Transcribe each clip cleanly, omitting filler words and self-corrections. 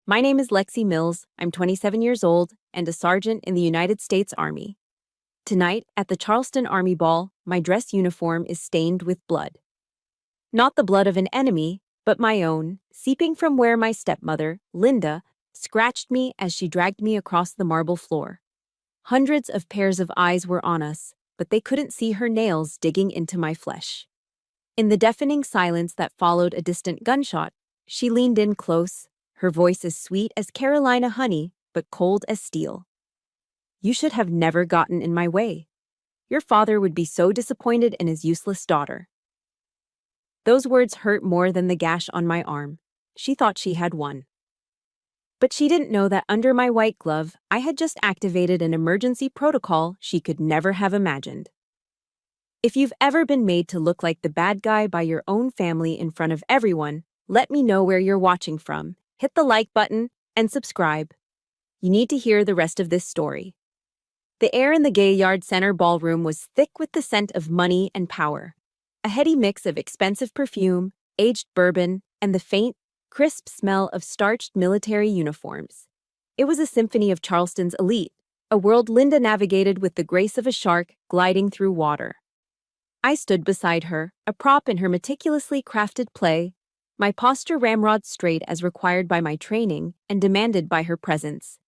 My name is Lexi Mills. I'm 27 years old and a sergeant in the United States Army. Tonight, at the Charleston Army Ball, my dress uniform is stained with blood. Not the blood of an enemy, but my own, seeping from where my stepmother, Linda, scratched me as she dragged me across the marble floor. Hundreds of pairs of eyes were on us, but they couldn't see her nails digging into my flesh. In the deafening silence that followed a distant gunshot, she leaned in close, her voice as sweet as Carolina honey, but cold as steel. You should have never gotten in my way. Your father would be so disappointed in his useless daughter. Those words hurt more than the gash on my arm. She thought she had won. But she didn't know that under my white glove, I had just activated an emergency protocol she could never have imagined. If you've ever been made to look like the bad guy by your own family in front of everyone, let me know where you're watching from, hit the like button, and subscribe. You need to hear the rest of this story. The air in the Gaillard Center ballroom was thick with the scent of money and power. A heady mix of expensive perfume, aged bourbon, and the faint, crisp smell of starched military uniforms. It was a symphony of Charleston's elite, a world Linda navigated with the grace of a shark gliding through water. I stood beside her, a prop in her meticulously crafted play, my posture ramrod straight as required by my training and demanded by her presence.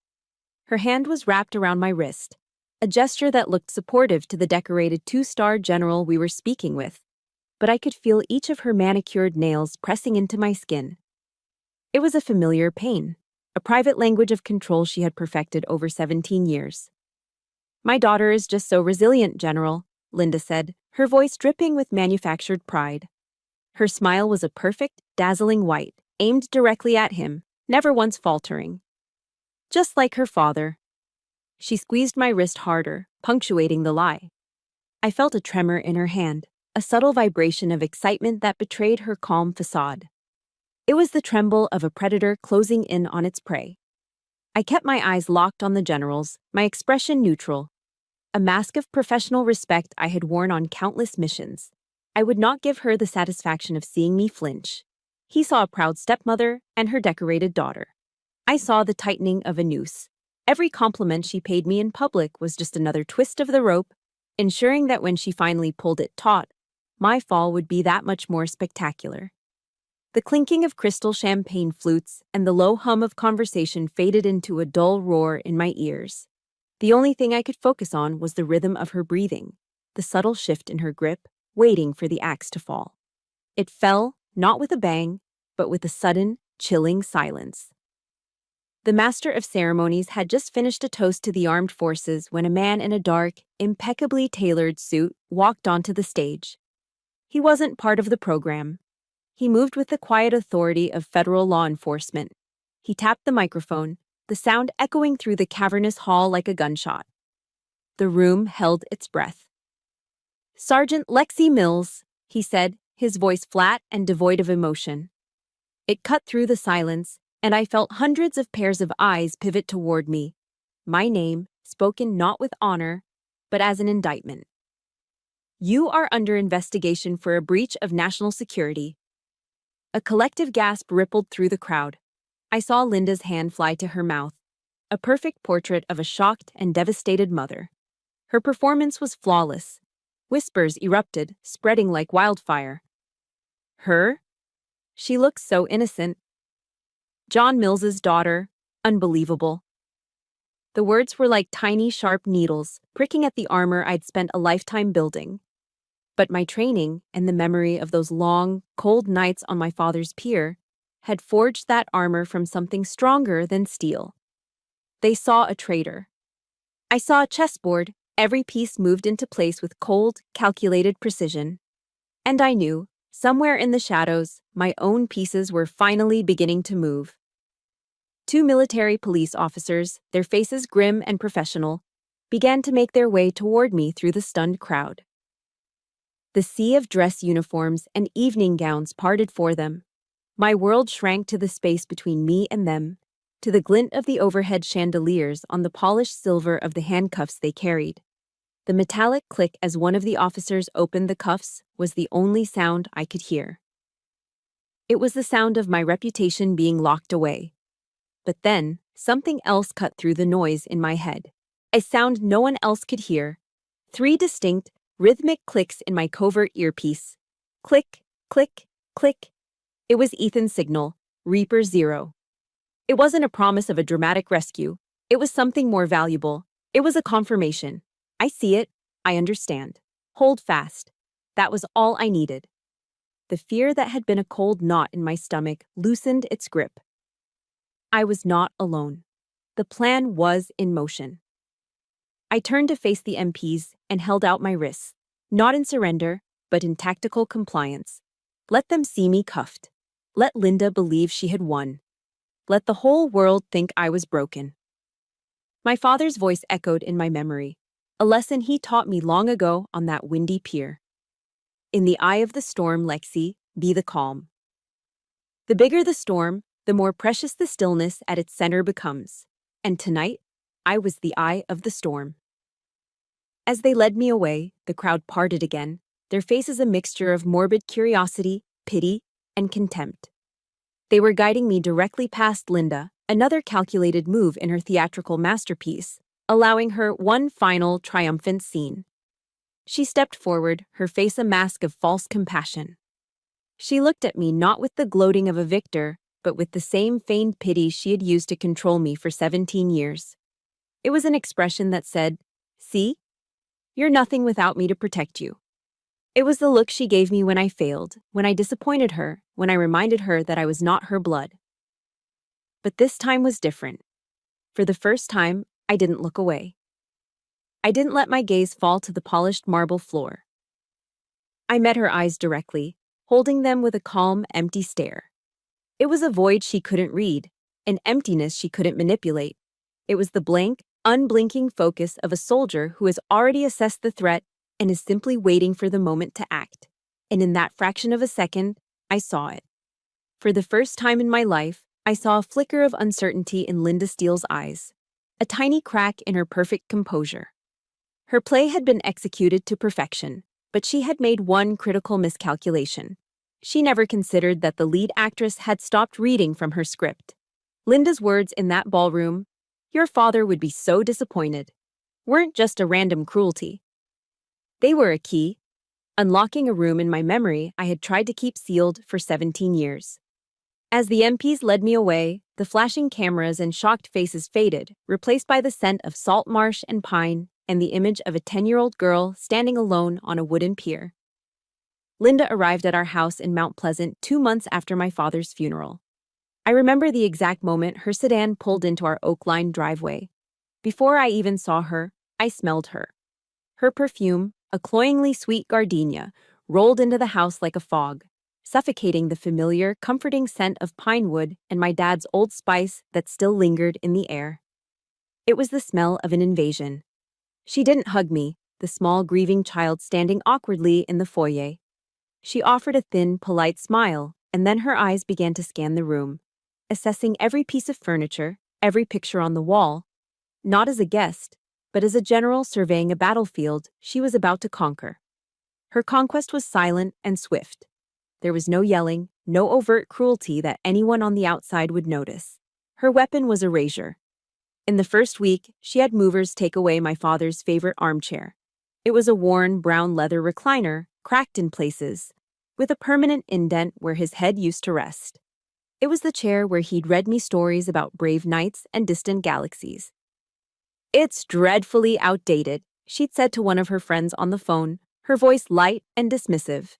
Her hand was wrapped around my wrist, a gesture that looked supportive to the decorated two-star general we were speaking with, but I could feel each of her manicured nails pressing into my skin. It was a familiar pain, a private language of control she had perfected over 17 years. My daughter is just so resilient, General, Linda said, her voice dripping with manufactured pride. Her smile was a perfect, dazzling white, aimed directly at him, never once faltering. Just like her father. She squeezed my wrist harder, punctuating the lie. I felt a tremor in her hand, a subtle vibration of excitement that betrayed her calm facade. It was the tremble of a predator closing in on its prey. I kept my eyes locked on the general's, my expression neutral. A mask of professional respect I had worn on countless missions. I would not give her the satisfaction of seeing me flinch. He saw a proud stepmother and her decorated daughter. I saw the tightening of a noose. Every compliment she paid me in public was just another twist of the rope, ensuring that when she finally pulled it taut, my fall would be that much more spectacular. The clinking of crystal champagne flutes and the low hum of conversation faded into a dull roar in my ears. The only thing I could focus on was the rhythm of her breathing, the subtle shift in her grip, waiting for the axe to fall. It fell, not with a bang, but with a sudden, chilling silence. The master of ceremonies had just finished a toast to the armed forces when a man in a dark, impeccably tailored suit walked onto the stage. He wasn't part of the program. He moved with the quiet authority of federal law enforcement. He tapped the microphone, the sound echoing through the cavernous hall like a gunshot. The room held its breath. Sergeant Lexi Mills, he said, his voice flat and devoid of emotion. It cut through the silence, and I felt hundreds of pairs of eyes pivot toward me. My name, spoken not with honor, but as an indictment. You are under investigation for a breach of national security. A collective gasp rippled through the crowd. I saw Linda's hand fly to her mouth, a perfect portrait of a shocked and devastated mother. Her performance was flawless. Whispers erupted, spreading like wildfire. Her? She looks so innocent. John Mills's daughter. Unbelievable. The words were like tiny, sharp needles, pricking at the armor I'd spent a lifetime building. But my training and the memory of those long, cold nights on my father's pier had forged that armor from something stronger than steel. They saw a traitor. I saw a chessboard, every piece moved into place with cold, calculated precision. And I knew, somewhere in the shadows, my own pieces were finally beginning to move. Two military police officers, their faces grim and professional, began to make their way toward me through the stunned crowd. The sea of dress uniforms and evening gowns parted for them. My world shrank to the space between me and them, to the glint of the overhead chandeliers on the polished silver of the handcuffs they carried. The metallic click as one of the officers opened the cuffs was the only sound I could hear. It was the sound of my reputation being locked away. But then, something else cut through the noise in my head. A sound no one else could hear. 3 distinct, rhythmic clicks in my covert earpiece. Click, click, click. It was Ethan's signal, Reaper 0. It wasn't a promise of a dramatic rescue. It was something more valuable. It was a confirmation. I see it. I understand. Hold fast. That was all I needed. The fear that had been a cold knot in my stomach loosened its grip. I was not alone. The plan was in motion. I turned to face the MPs and held out my wrists, not in surrender, but in tactical compliance. Let them see me cuffed. Let Linda believe she had won. Let the whole world think I was broken. My father's voice echoed in my memory, a lesson he taught me long ago on that windy pier. In the eye of the storm, Lexi, be the calm. The bigger the storm, the more precious the stillness at its center becomes. And tonight, I was the eye of the storm. As they led me away, the crowd parted again, their faces a mixture of morbid curiosity, pity, and contempt. They were guiding me directly past Linda, another calculated move in her theatrical masterpiece, allowing her one final triumphant scene. She stepped forward, her face a mask of false compassion. She looked at me not with the gloating of a victor, but with the same feigned pity she had used to control me for 17 years. It was an expression that said, "See? You're nothing without me to protect you." It was the look she gave me when I failed, when I disappointed her, when I reminded her that I was not her blood. But this time was different. For the first time, I didn't look away. I didn't let my gaze fall to the polished marble floor. I met her eyes directly, holding them with a calm, empty stare. It was a void she couldn't read, an emptiness she couldn't manipulate. It was the blank, unblinking focus of a soldier who has already assessed the threat and is simply waiting for the moment to act. And in that fraction of a second, I saw it. For the first time in my life, I saw a flicker of uncertainty in Linda Steele's eyes, a tiny crack in her perfect composure. Her play had been executed to perfection, but she had made one critical miscalculation. She never considered that the lead actress had stopped reading from her script. Linda's words in that ballroom, "Your father would be so disappointed," weren't just a random cruelty. They were a key, unlocking a room in my memory I had tried to keep sealed for 17 years. As the MPs led me away, the flashing cameras and shocked faces faded, replaced by the scent of salt marsh and pine and the image of a 10-year-old girl standing alone on a wooden pier. Linda arrived at our house in Mount Pleasant 2 months after my father's funeral. I remember the exact moment her sedan pulled into our oak-lined driveway. Before I even saw her, I smelled her. Her perfume, a cloyingly sweet gardenia, rolled into the house like a fog, suffocating the familiar, comforting scent of pine wood and my dad's Old Spice that still lingered in the air. It was the smell of an invasion. She didn't hug me, the small, grieving child standing awkwardly in the foyer. She offered a thin, polite smile, and then her eyes began to scan the room, assessing every piece of furniture, every picture on the wall, not as a guest, but as a general surveying a battlefield she was about to conquer. Her conquest was silent and swift. There was no yelling, no overt cruelty that anyone on the outside would notice. Her weapon was erasure. In the first week, she had movers take away my father's favorite armchair. It was a worn, brown leather recliner, cracked in places, with a permanent indent where his head used to rest. It was the chair where he'd read me stories about brave knights and distant galaxies. "It's dreadfully outdated," she'd said to one of her friends on the phone, her voice light and dismissive.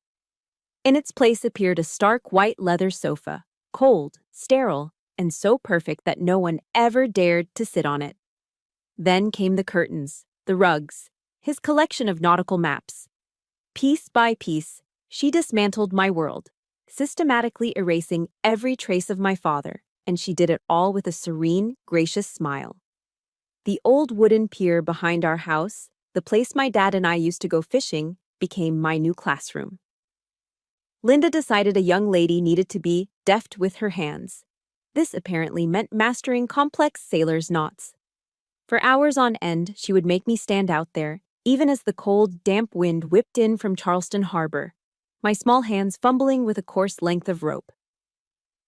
In its place appeared a stark white leather sofa, cold, sterile, and so perfect that no one ever dared to sit on it. Then came the curtains, the rugs, his collection of nautical maps. Piece by piece, she dismantled my world, systematically erasing every trace of my father, and she did it all with a serene, gracious smile. The old wooden pier behind our house, the place my dad and I used to go fishing, became my new classroom. Linda decided a young lady needed to be deft with her hands. This apparently meant mastering complex sailor's knots. For hours on end, she would make me stand out there, even as the cold, damp wind whipped in from Charleston Harbor, my small hands fumbling with a coarse length of rope.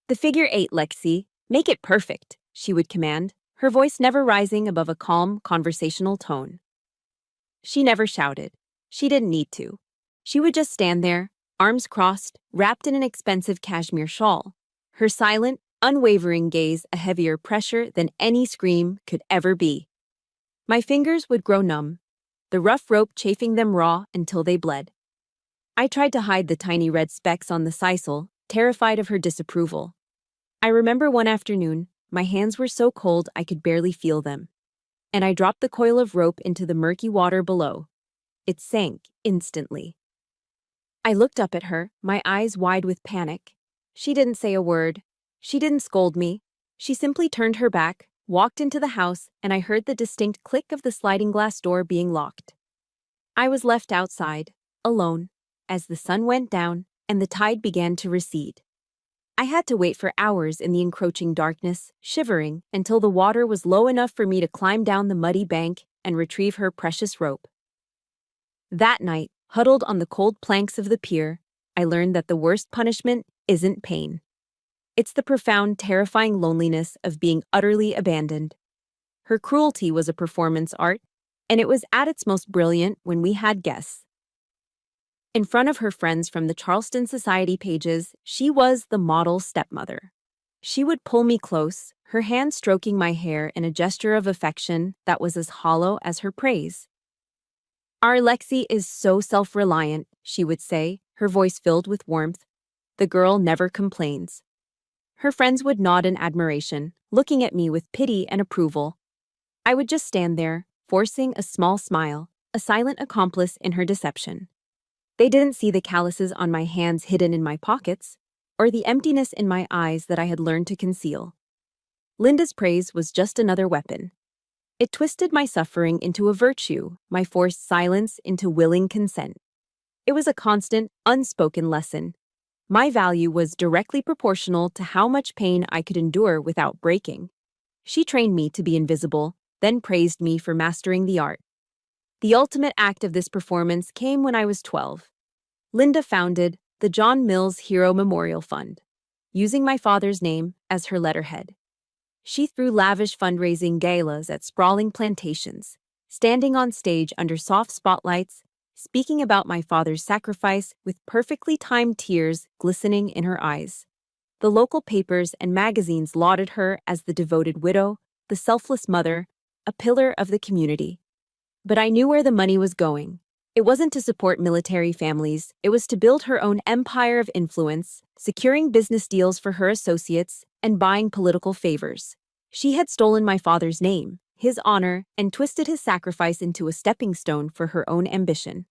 "The figure 8, Lexi. Make it perfect," she would command, her voice never rising above a calm, conversational tone. She never shouted. She didn't need to. She would just stand there, arms crossed, wrapped in an expensive cashmere shawl, her silent, unwavering gaze a heavier pressure than any scream could ever be. My fingers would grow numb, the rough rope chafing them raw until they bled. I tried to hide the tiny red specks on the sisal, terrified of her disapproval. I remember one afternoon, my hands were so cold I could barely feel them, and I dropped the coil of rope into the murky water below. It sank instantly. I looked up at her, my eyes wide with panic. She didn't say a word. She didn't scold me. She simply turned her back, walked into the house, and I heard the distinct click of the sliding glass door being locked. I was left outside, alone, as the sun went down and the tide began to recede. I had to wait for hours in the encroaching darkness, shivering, until the water was low enough for me to climb down the muddy bank and retrieve her precious rope. That night, huddled on the cold planks of the pier, I learned that the worst punishment isn't pain. It's the profound, terrifying loneliness of being utterly abandoned. Her cruelty was a performance art, and it was at its most brilliant when we had guests. In front of her friends from the Charleston Society pages, she was the model stepmother. She would pull me close, her hand stroking my hair in a gesture of affection that was as hollow as her praise. "Our Lexi is so self-reliant," she would say, her voice filled with warmth. "The girl never complains." Her friends would nod in admiration, looking at me with pity and approval. I would just stand there, forcing a small smile, a silent accomplice in her deception. They didn't see the calluses on my hands hidden in my pockets, or the emptiness in my eyes that I had learned to conceal. Linda's praise was just another weapon. It twisted my suffering into a virtue, my forced silence into willing consent. It was a constant, unspoken lesson. My value was directly proportional to how much pain I could endure without breaking. She trained me to be invisible, then praised me for mastering the art. The ultimate act of this performance came when I was 12. Linda founded the John Mills Hero Memorial Fund, using my father's name as her letterhead. She threw lavish fundraising galas at sprawling plantations, standing on stage under soft spotlights, speaking about my father's sacrifice with perfectly timed tears glistening in her eyes. The local papers and magazines lauded her as the devoted widow, the selfless mother, a pillar of the community. But I knew where the money was going. It wasn't to support military families, it was to build her own empire of influence, securing business deals for her associates and buying political favors. She had stolen my father's name, his honor, and twisted his sacrifice into a stepping stone for her own ambition.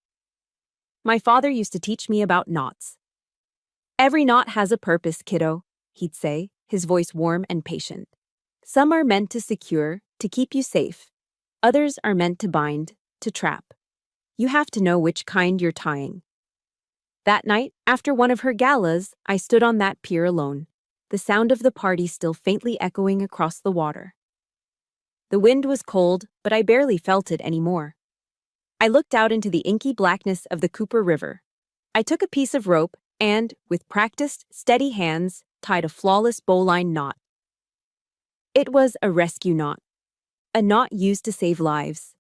My father used to teach me about knots. "Every knot has a purpose, kiddo," he'd say, his voice warm and patient. "Some are meant to secure, to keep you safe. Others are meant to bind, to trap. You have to know which kind you're tying." That night, after one of her galas, I stood on that pier alone, the sound of the party still faintly echoing across the water. The wind was cold, but I barely felt it anymore. I looked out into the inky blackness of the Cooper River. I took a piece of rope and, with practiced, steady hands, tied a flawless bowline knot. It was a rescue knot, a knot used to save lives.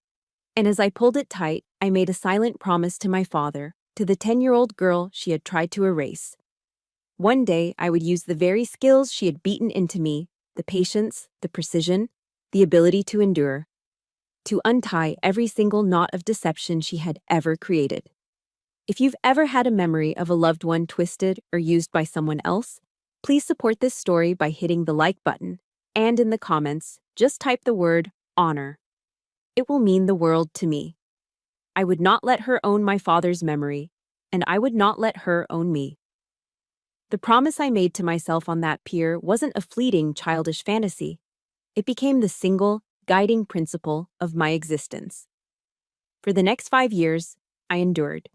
And as I pulled it tight, I made a silent promise to my father, to the 10-year-old girl she had tried to erase. One day, I would use the very skills she had beaten into me, the patience, the precision, the ability to endure, to untie every single knot of deception she had ever created. If you've ever had a memory of a loved one twisted or used by someone else, please support this story by hitting the like button, and in the comments, just type the word honor. It will mean the world to me. I would not let her own my father's memory, and I would not let her own me. The promise I made to myself on that pier wasn't a fleeting, childish fantasy. It became the single, guiding principle of my existence. For the next 5 years, I endured.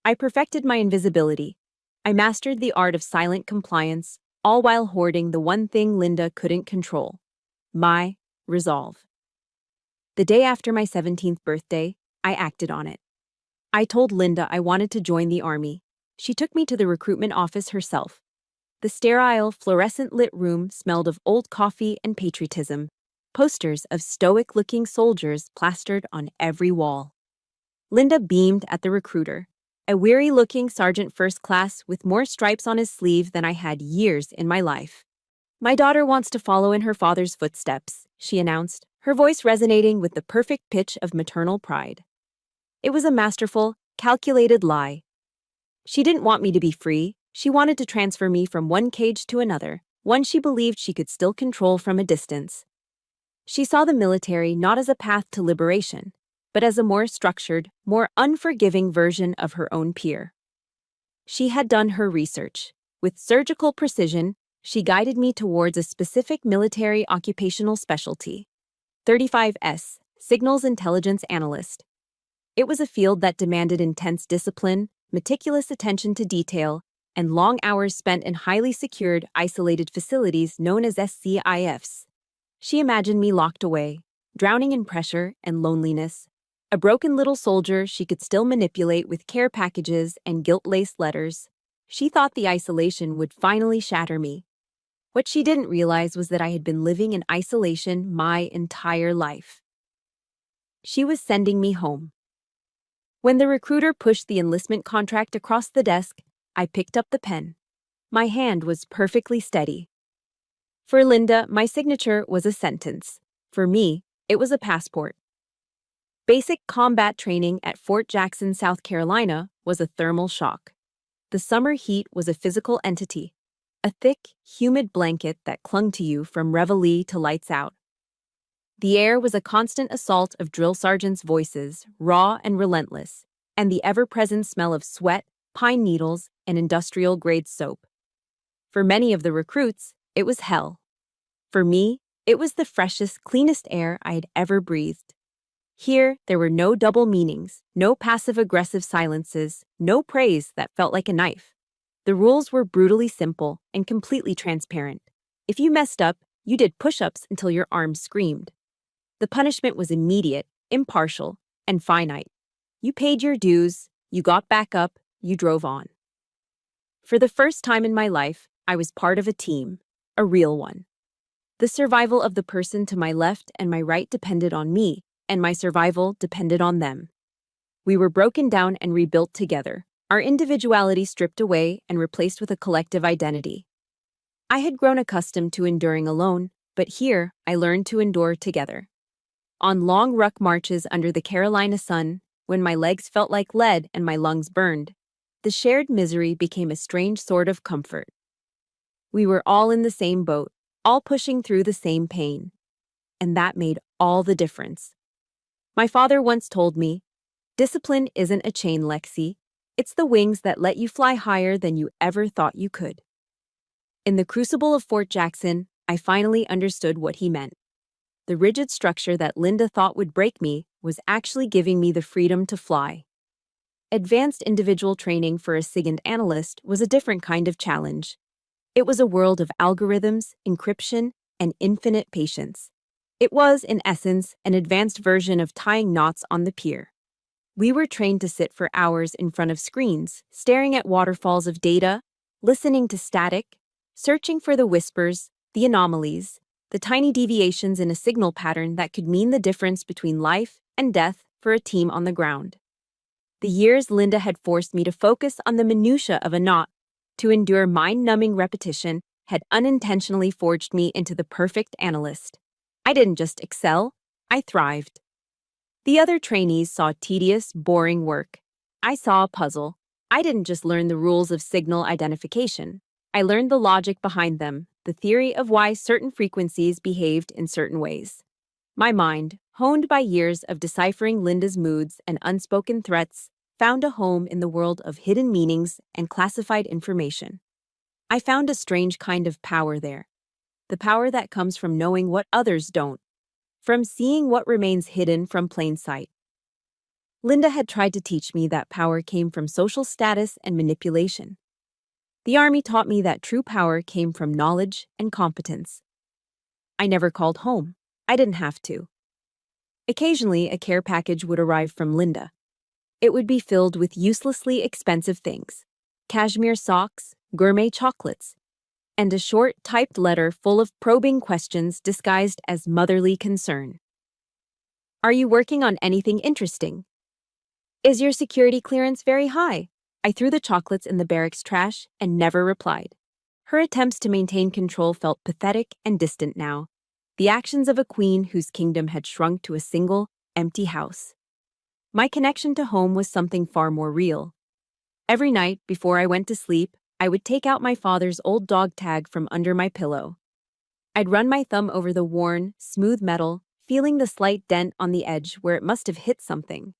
I perfected my invisibility. I mastered the art of silent compliance, all while hoarding the one thing Linda couldn't control: my resolve. The day after my 17th birthday, I acted on it. I told Linda I wanted to join the Army. She took me to the recruitment office herself. The sterile, fluorescent-lit room smelled of old coffee and patriotism, posters of stoic-looking soldiers plastered on every wall. Linda beamed at the recruiter, a weary-looking sergeant first class with more stripes on his sleeve than I had years in my life. "My daughter wants to follow in her father's footsteps," she announced, her voice resonating with the perfect pitch of maternal pride. It was a masterful, calculated lie. She didn't want me to be free. She wanted to transfer me from one cage to another, one she believed she could still control from a distance. She saw the military not as a path to liberation, but as a more structured, more unforgiving version of her own peer. She had done her research. With surgical precision, she guided me towards a specific military occupational specialty, 35S, Signals Intelligence Analyst. It was a field that demanded intense discipline, meticulous attention to detail, and long hours spent in highly secured, isolated facilities known as SCIFs. She imagined me locked away, drowning in pressure and loneliness, a broken little soldier she could still manipulate with care packages and guilt-laced letters. She thought the isolation would finally shatter me. What she didn't realize was that I had been living in isolation my entire life. She was sending me home. When the recruiter pushed the enlistment contract across the desk, I picked up the pen. My hand was perfectly steady. For Linda, my signature was a sentence. For me, it was a passport. Basic combat training at Fort Jackson, South Carolina, was a thermal shock. The summer heat was a physical entity, a thick, humid blanket that clung to you from reveille to lights out. The air was a constant assault of drill sergeants' voices, raw and relentless, and the ever-present smell of sweat, pine needles, and industrial-grade soap. For many of the recruits, it was hell. For me, it was the freshest, cleanest air I had ever breathed. Here, there were no double meanings, no passive-aggressive silences, no praise that felt like a knife. The rules were brutally simple and completely transparent. If you messed up, you did push-ups until your arms screamed. The punishment was immediate, impartial, and finite. You paid your dues, you got back up, you drove on. For the first time in my life, I was part of a team, a real one. The survival of the person to my left and my right depended on me, and my survival depended on them. We were broken down and rebuilt together, our individuality stripped away and replaced with a collective identity. I had grown accustomed to enduring alone, but here I learned to endure together. On long ruck marches under the Carolina sun, when my legs felt like lead and my lungs burned, the shared misery became a strange sort of comfort. We were all in the same boat, all pushing through the same pain. And that made all the difference. My father once told me, "Discipline isn't a chain, Lexi. It's the wings that let you fly higher than you ever thought you could." In the crucible of Fort Jackson, I finally understood what he meant. The rigid structure that Linda thought would break me was actually giving me the freedom to fly. Advanced individual training for a SIGINT analyst was a different kind of challenge. It was a world of algorithms, encryption, and infinite patience. It was, in essence, an advanced version of tying knots on the pier. We were trained to sit for hours in front of screens, staring at waterfalls of data, listening to static, searching for the whispers, the anomalies, the tiny deviations in a signal pattern that could mean the difference between life and death for a team on the ground. The years Linda had forced me to focus on the minutiae of a knot, to endure mind-numbing repetition, had unintentionally forged me into the perfect analyst. I didn't just excel, I thrived. The other trainees saw tedious, boring work. I saw a puzzle. I didn't just learn the rules of signal identification. I learned the logic behind them, the theory of why certain frequencies behaved in certain ways. My mind, honed by years of deciphering Linda's moods and unspoken threats, found a home in the world of hidden meanings and classified information. I found a strange kind of power there. The power that comes from knowing what others don't, from seeing what remains hidden from plain sight. Linda had tried to teach me that power came from social status and manipulation. The Army taught me that true power came from knowledge and competence. I never called home. I didn't have to. Occasionally, a care package would arrive from Linda. It would be filled with uselessly expensive things: cashmere socks, gourmet chocolates, and a short, typed letter full of probing questions disguised as motherly concern. Are you working on anything interesting? Is your security clearance very high? I threw the chocolates in the barracks trash and never replied. Her attempts to maintain control felt pathetic and distant now, the actions of a queen whose kingdom had shrunk to a single, empty house. My connection to home was something far more real. Every night, before I went to sleep, I would take out my father's old dog tag from under my pillow. I'd run my thumb over the worn, smooth metal, feeling the slight dent on the edge where it must have hit something.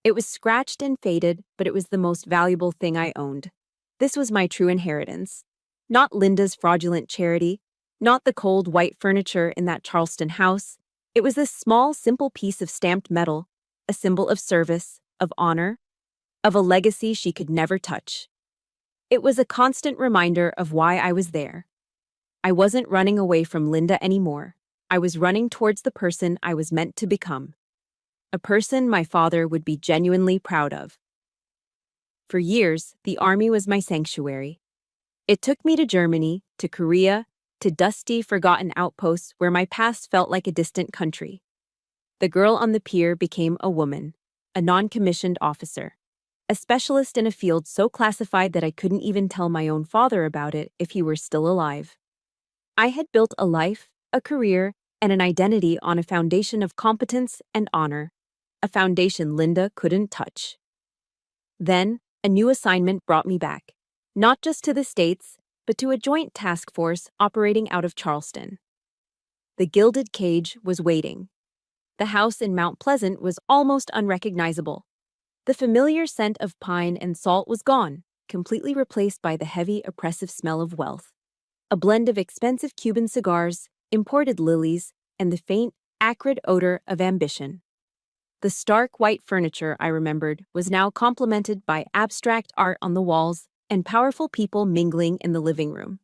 It was scratched and faded, but it was the most valuable thing I owned. This was my true inheritance. Not Linda's fraudulent charity, not the cold white furniture in that Charleston house. It was this small, simple piece of stamped metal, a symbol of service, of honor, of a legacy she could never touch. It was a constant reminder of why I was there. I wasn't running away from Linda anymore. I was running towards the person I was meant to become. A person my father would be genuinely proud of. For years, the army was my sanctuary. It took me to Germany, to Korea, to dusty, forgotten outposts where my past felt like a distant country. The girl on the pier became a woman, a non-commissioned officer, a specialist in a field so classified that I couldn't even tell my own father about it if he were still alive. I had built a life, a career, and an identity on a foundation of competence and honor, a foundation Linda couldn't touch. Then, a new assignment brought me back, not just to the States, but to a joint task force operating out of Charleston. The gilded cage was waiting. The house in Mount Pleasant was almost unrecognizable. The familiar scent of pine and salt was gone, completely replaced by the heavy, oppressive smell of wealth. A blend of expensive Cuban cigars, imported lilies, and the faint, acrid odor of ambition. The stark white furniture, I remembered, was now complemented by abstract art on the walls and powerful people mingling in the living room.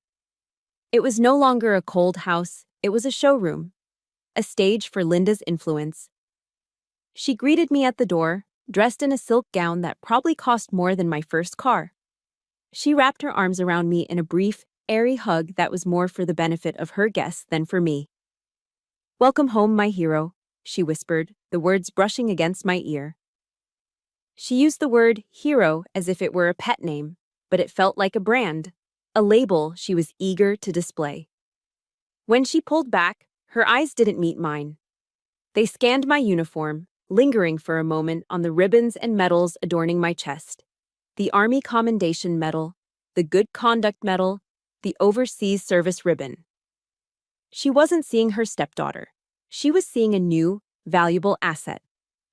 It was no longer a cold house, it was a showroom, a stage for Linda's influence. She greeted me at the door, dressed in a silk gown that probably cost more than my first car. She wrapped her arms around me in a brief, airy hug that was more for the benefit of her guests than for me. "Welcome home, my hero," she whispered, the words brushing against my ear. She used the word hero as if it were a pet name, but it felt like a brand, a label she was eager to display. When she pulled back, her eyes didn't meet mine. They scanned my uniform, lingering for a moment on the ribbons and medals adorning my chest. The Army Commendation Medal, the Good Conduct Medal, the Overseas Service Ribbon. She wasn't seeing her stepdaughter. She was seeing a new, valuable asset,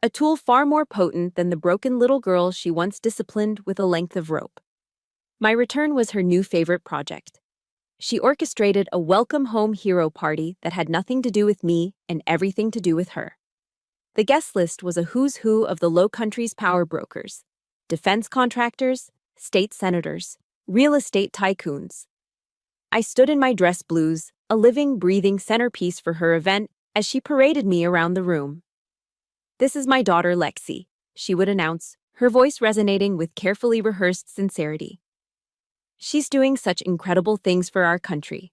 a tool far more potent than the broken little girl she once disciplined with a length of rope. My return was her new favorite project. She orchestrated a welcome home hero party that had nothing to do with me and everything to do with her. The guest list was a who's who of the Low Country's power brokers, defense contractors, state senators, real estate tycoons. I stood in my dress blues, a living, breathing centerpiece for her event, as she paraded me around the room. "This is my daughter Lexi," she would announce, her voice resonating with carefully rehearsed sincerity. "She's doing such incredible things for our country."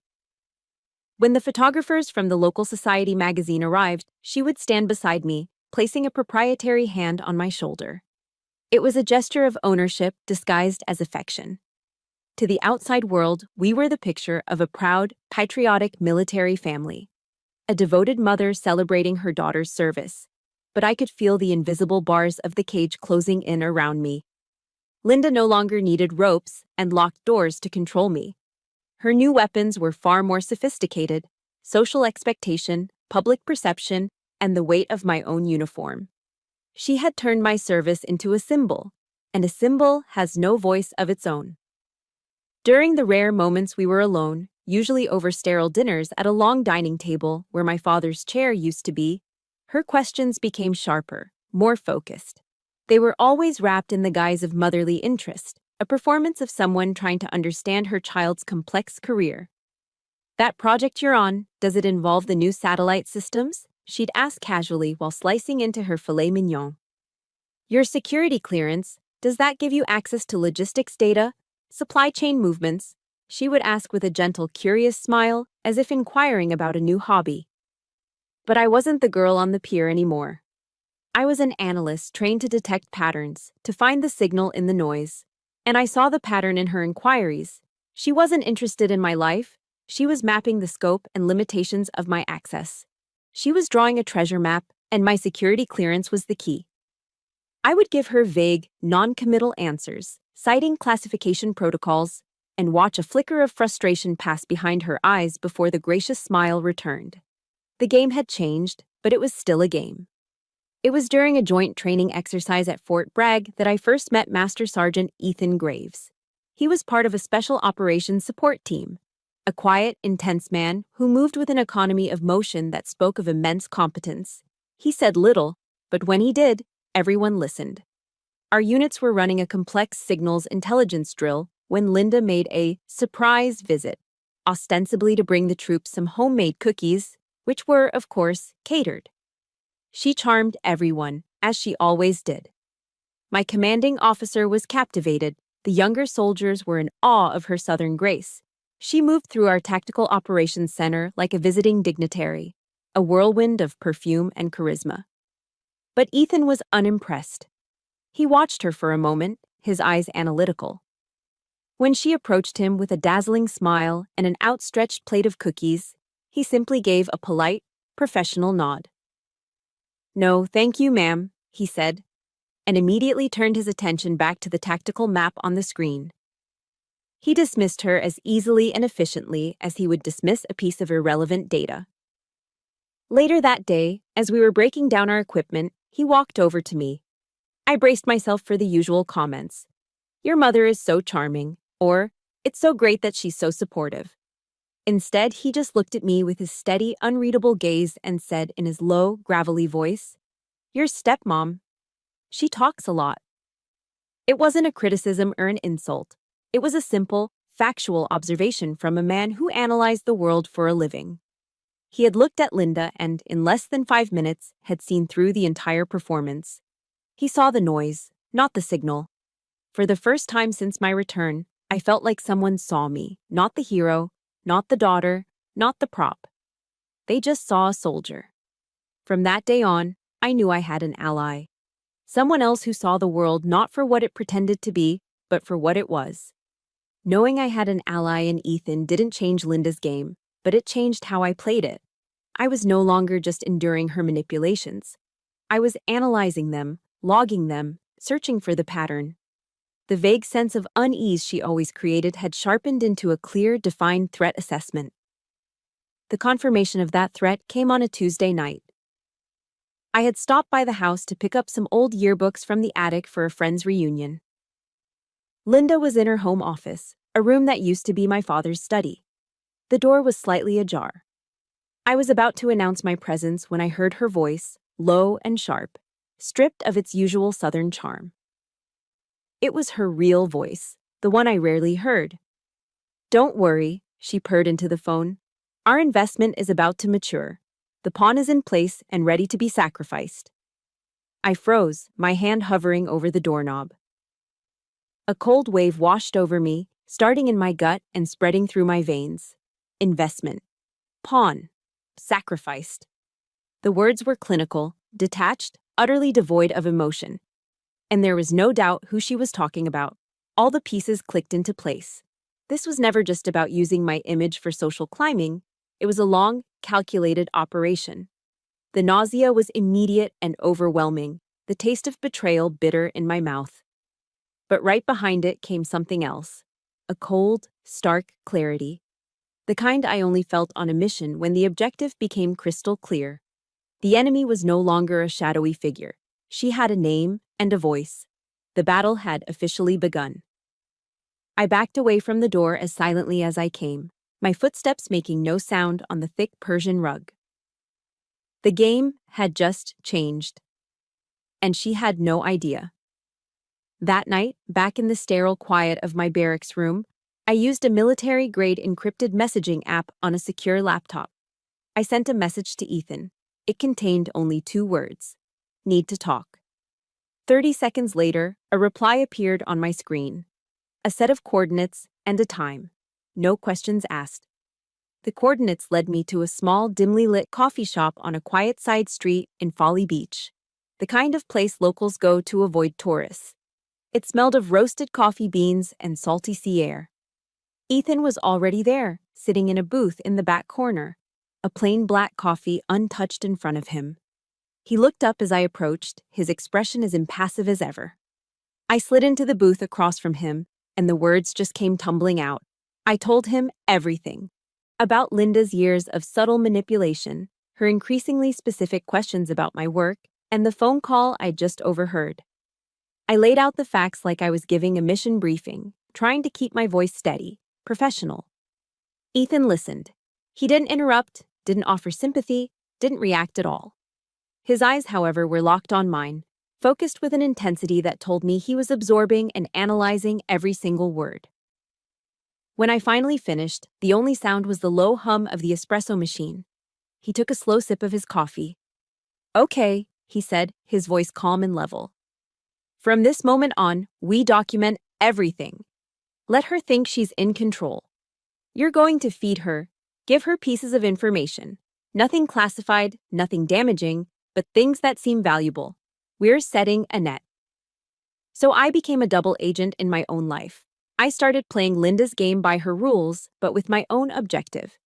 When the photographers from the local society magazine arrived, she would stand beside me, placing a proprietary hand on my shoulder. It was a gesture of ownership disguised as affection. To the outside world, we were the picture of a proud, patriotic military family, a devoted mother celebrating her daughter's service. But I could feel the invisible bars of the cage closing in around me. Linda no longer needed ropes and locked doors to control me. Her new weapons were far more sophisticated: social expectation, public perception, and the weight of my own uniform. She had turned my service into a symbol, and a symbol has no voice of its own. During the rare moments we were alone, usually over sterile dinners at a long dining table where my father's chair used to be, her questions became sharper, more focused. They were always wrapped in the guise of motherly interest, a performance of someone trying to understand her child's complex career. "That project you're on, does it involve the new satellite systems?" she'd ask casually while slicing into her filet mignon. "Your security clearance, does that give you access to logistics data, supply chain movements, She would ask with a gentle, curious smile, as if inquiring about a new hobby. But I wasn't the girl on the pier anymore. I was an analyst trained to detect patterns, to find the signal in the noise. And I saw the pattern in her inquiries. She wasn't interested in my life. She was mapping the scope and limitations of my access. She was drawing a treasure map, and my security clearance was the key. I would give her vague, non-committal answers, citing classification protocols, and watch a flicker of frustration pass behind her eyes before the gracious smile returned. The game had changed, but it was still a game. It was during a joint training exercise at Fort Bragg that I first met Master Sergeant Ethan Graves. He was part of a special operations support team, a quiet, intense man who moved with an economy of motion that spoke of immense competence. He said little, but when he did, everyone listened. Our units were running a complex signals intelligence drill when Linda made a surprise visit, ostensibly to bring the troops some homemade cookies, which were, of course, catered. She charmed everyone, as she always did. My commanding officer was captivated. The younger soldiers were in awe of her southern grace. She moved through our tactical operations center like a visiting dignitary, a whirlwind of perfume and charisma. But Ethan was unimpressed. He watched her for a moment, his eyes analytical. When she approached him with a dazzling smile and an outstretched plate of cookies, he simply gave a polite, professional nod. "No, thank you, ma'am," he said, and immediately turned his attention back to the tactical map on the screen. He dismissed her as easily and efficiently as he would dismiss a piece of irrelevant data. Later that day, as we were breaking down our equipment, he walked over to me. I braced myself for the usual comments. "Your mother is so charming," or "It's so great that she's so supportive." Instead, he just looked at me with his steady, unreadable gaze and said in his low, gravelly voice, "Your stepmom. She talks a lot." It wasn't a criticism or an insult. It was a simple, factual observation from a man who analyzed the world for a living. He had looked at Linda and, in less than 5 minutes, had seen through the entire performance. He saw the noise, not the signal. For the first time since my return, I felt like someone saw me, not the hero, not the daughter, not the prop. They just saw a soldier. From that day on, I knew I had an ally. Someone else who saw the world not for what it pretended to be, but for what it was. Knowing I had an ally in Ethan didn't change Linda's game, but it changed how I played it. I was no longer just enduring her manipulations. I was analyzing them, logging them, searching for the pattern. The vague sense of unease she always created had sharpened into a clear, defined threat assessment. The confirmation of that threat came on a Tuesday night. I had stopped by the house to pick up some old yearbooks from the attic for a friend's reunion. Linda was in her home office, a room that used to be my father's study. The door was slightly ajar. I was about to announce my presence when I heard her voice, low and sharp, stripped of its usual southern charm. It was her real voice, the one I rarely heard. "Don't worry," she purred into the phone. "Our investment is about to mature. The pawn is in place and ready to be sacrificed." I froze, my hand hovering over the doorknob. A cold wave washed over me, starting in my gut and spreading through my veins. Investment. Pawn. Sacrificed. The words were clinical, detached, utterly devoid of emotion. And there was no doubt who she was talking about. All the pieces clicked into place. This was never just about using my image for social climbing. It was a long, calculated operation. The nausea was immediate and overwhelming, the taste of betrayal bitter in my mouth. But right behind it came something else. A cold, stark clarity. The kind I only felt on a mission when the objective became crystal clear. The enemy was no longer a shadowy figure. She had a name and a voice. The battle had officially begun. I backed away from the door as silently as I came, my footsteps making no sound on the thick Persian rug. The game had just changed. And she had no idea. That night, back in the sterile quiet of my barracks room, I used a military-grade encrypted messaging app on a secure laptop. I sent a message to Ethan. It contained only 2 words. Need to talk. 30 seconds later, a reply appeared on my screen. A set of coordinates and a time. no questions asked. The coordinates led me to a small, dimly lit coffee shop on a quiet side street in Folly Beach, the kind of place locals go to avoid tourists. It smelled of roasted coffee beans and salty sea air. Ethan was already there, sitting in a booth in the back corner, a plain black coffee untouched in front of him. He looked up as I approached, his expression as impassive as ever. I slid into the booth across from him, and the words just came tumbling out. I told him everything. About Linda's years of subtle manipulation, her increasingly specific questions about my work, and the phone call I just overheard. I laid out the facts like I was giving a mission briefing, trying to keep my voice steady, professional. Ethan listened. He didn't interrupt, didn't offer sympathy, didn't react at all. His eyes, however, were locked on mine, focused with an intensity that told me he was absorbing and analyzing every single word. When I finally finished, the only sound was the low hum of the espresso machine. He took a slow sip of his coffee. "Okay," he said, his voice calm and level. "From this moment on, we document everything. Let her think she's in control. You're going to feed her, give her pieces of information. Nothing classified, nothing damaging, but things that seem valuable. We're setting a net." So I became a double agent in my own life. I started playing Linda's game by her rules, but with my own objective.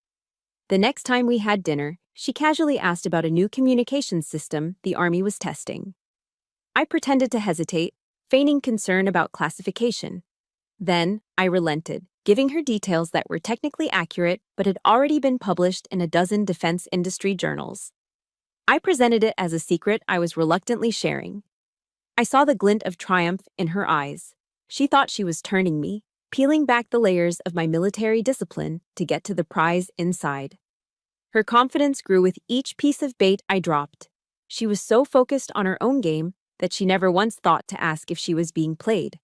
The next time we had dinner, she casually asked about a new communications system the Army was testing. I pretended to hesitate, feigning concern about classification. Then, I relented, giving her details that were technically accurate but had already been published in a dozen defense industry journals. I presented it as a secret I was reluctantly sharing. I saw the glint of triumph in her eyes. She thought she was turning me, peeling back the layers of my military discipline to get to the prize inside. Her confidence grew with each piece of bait I dropped. She was so focused on her own game that she never once thought to ask if she was being played.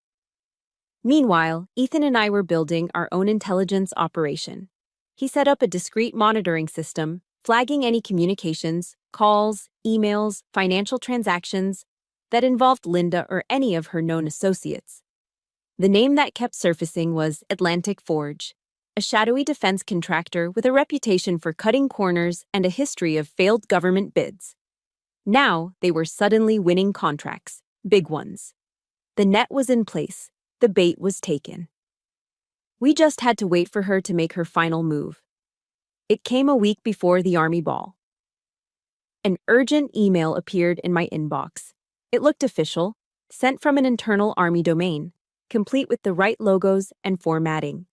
Meanwhile, Ethan and I were building our own intelligence operation. He set up a discrete monitoring system, flagging any communications, calls, emails, financial transactions that involved Linda or any of her known associates. The name that kept surfacing was Atlantic Forge, a shadowy defense contractor with a reputation for cutting corners and a history of failed government bids. Now, they were suddenly winning contracts, big ones. The net was in place, the bait was taken. We just had to wait for her to make her final move. It came a week before the Army ball. An urgent email appeared in my inbox. It looked official, sent from an internal Army domain, complete with the right logos and formatting.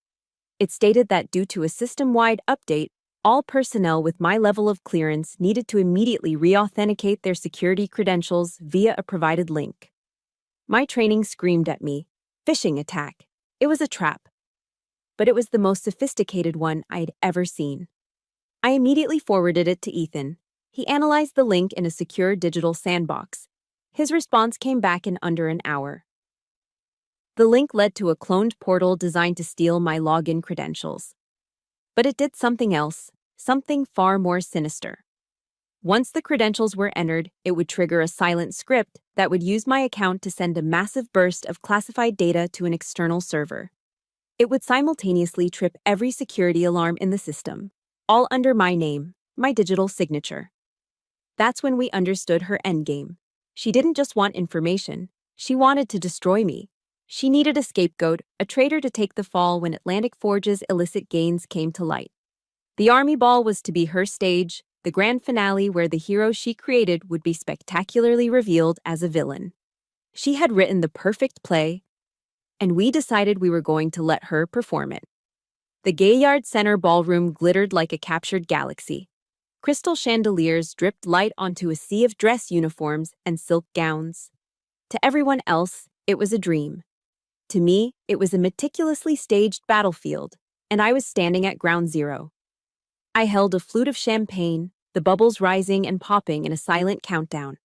It stated that due to a system-wide update, all personnel with my level of clearance needed to immediately re-authenticate their security credentials via a provided link. My training screamed at me, phishing attack. It was a trap. But it was the most sophisticated one I'd ever seen. I immediately forwarded it to Ethan. He analyzed the link in a secure digital sandbox. His response came back in under an hour. The link led to a cloned portal designed to steal my login credentials. But it did something else, something far more sinister. Once the credentials were entered, it would trigger a silent script that would use my account to send a massive burst of classified data to an external server. It would simultaneously trip every security alarm in the system, all under my name, my digital signature. That's when we understood her endgame. She didn't just want information, she wanted to destroy me. She needed a scapegoat, a traitor to take the fall when Atlantic Forge's illicit gains came to light. The Army ball was to be her stage, the grand finale where the hero she created would be spectacularly revealed as a villain. She had written the perfect play, and we decided we were going to let her perform it. The Gaillard Center ballroom glittered like a captured galaxy. Crystal chandeliers dripped light onto a sea of dress uniforms and silk gowns. To everyone else, it was a dream. To me, it was a meticulously staged battlefield, and I was standing at ground zero. I held a flute of champagne, the bubbles rising and popping in a silent countdown.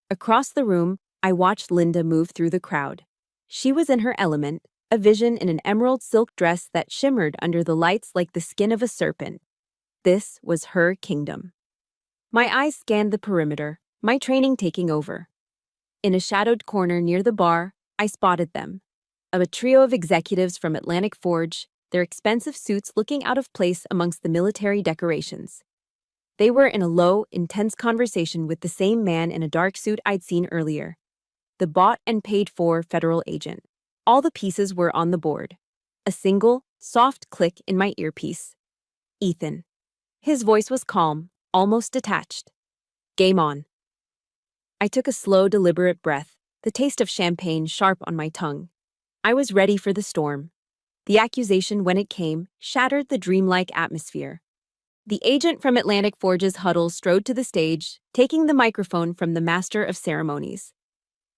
Across the room, I watched Linda move through the crowd. She was in her element, a vision in an emerald silk dress that shimmered under the lights like the skin of a serpent. This was her kingdom. My eyes scanned the perimeter, my training taking over. In a shadowed corner near the bar, I spotted them. A trio of executives from Atlantic Forge, their expensive suits looking out of place amongst the military decorations. They were in a low, intense conversation with the same man in a dark suit I'd seen earlier, the bought and paid for federal agent. All the pieces were on the board. A single, soft click in my earpiece. Ethan. His voice was calm, almost detached. Game on. I took a slow, deliberate breath, the taste of champagne sharp on my tongue. I was ready for the storm. The accusation, when it came, shattered the dreamlike atmosphere. The agent from Atlantic Forge's huddle strode to the stage, taking the microphone from the master of ceremonies.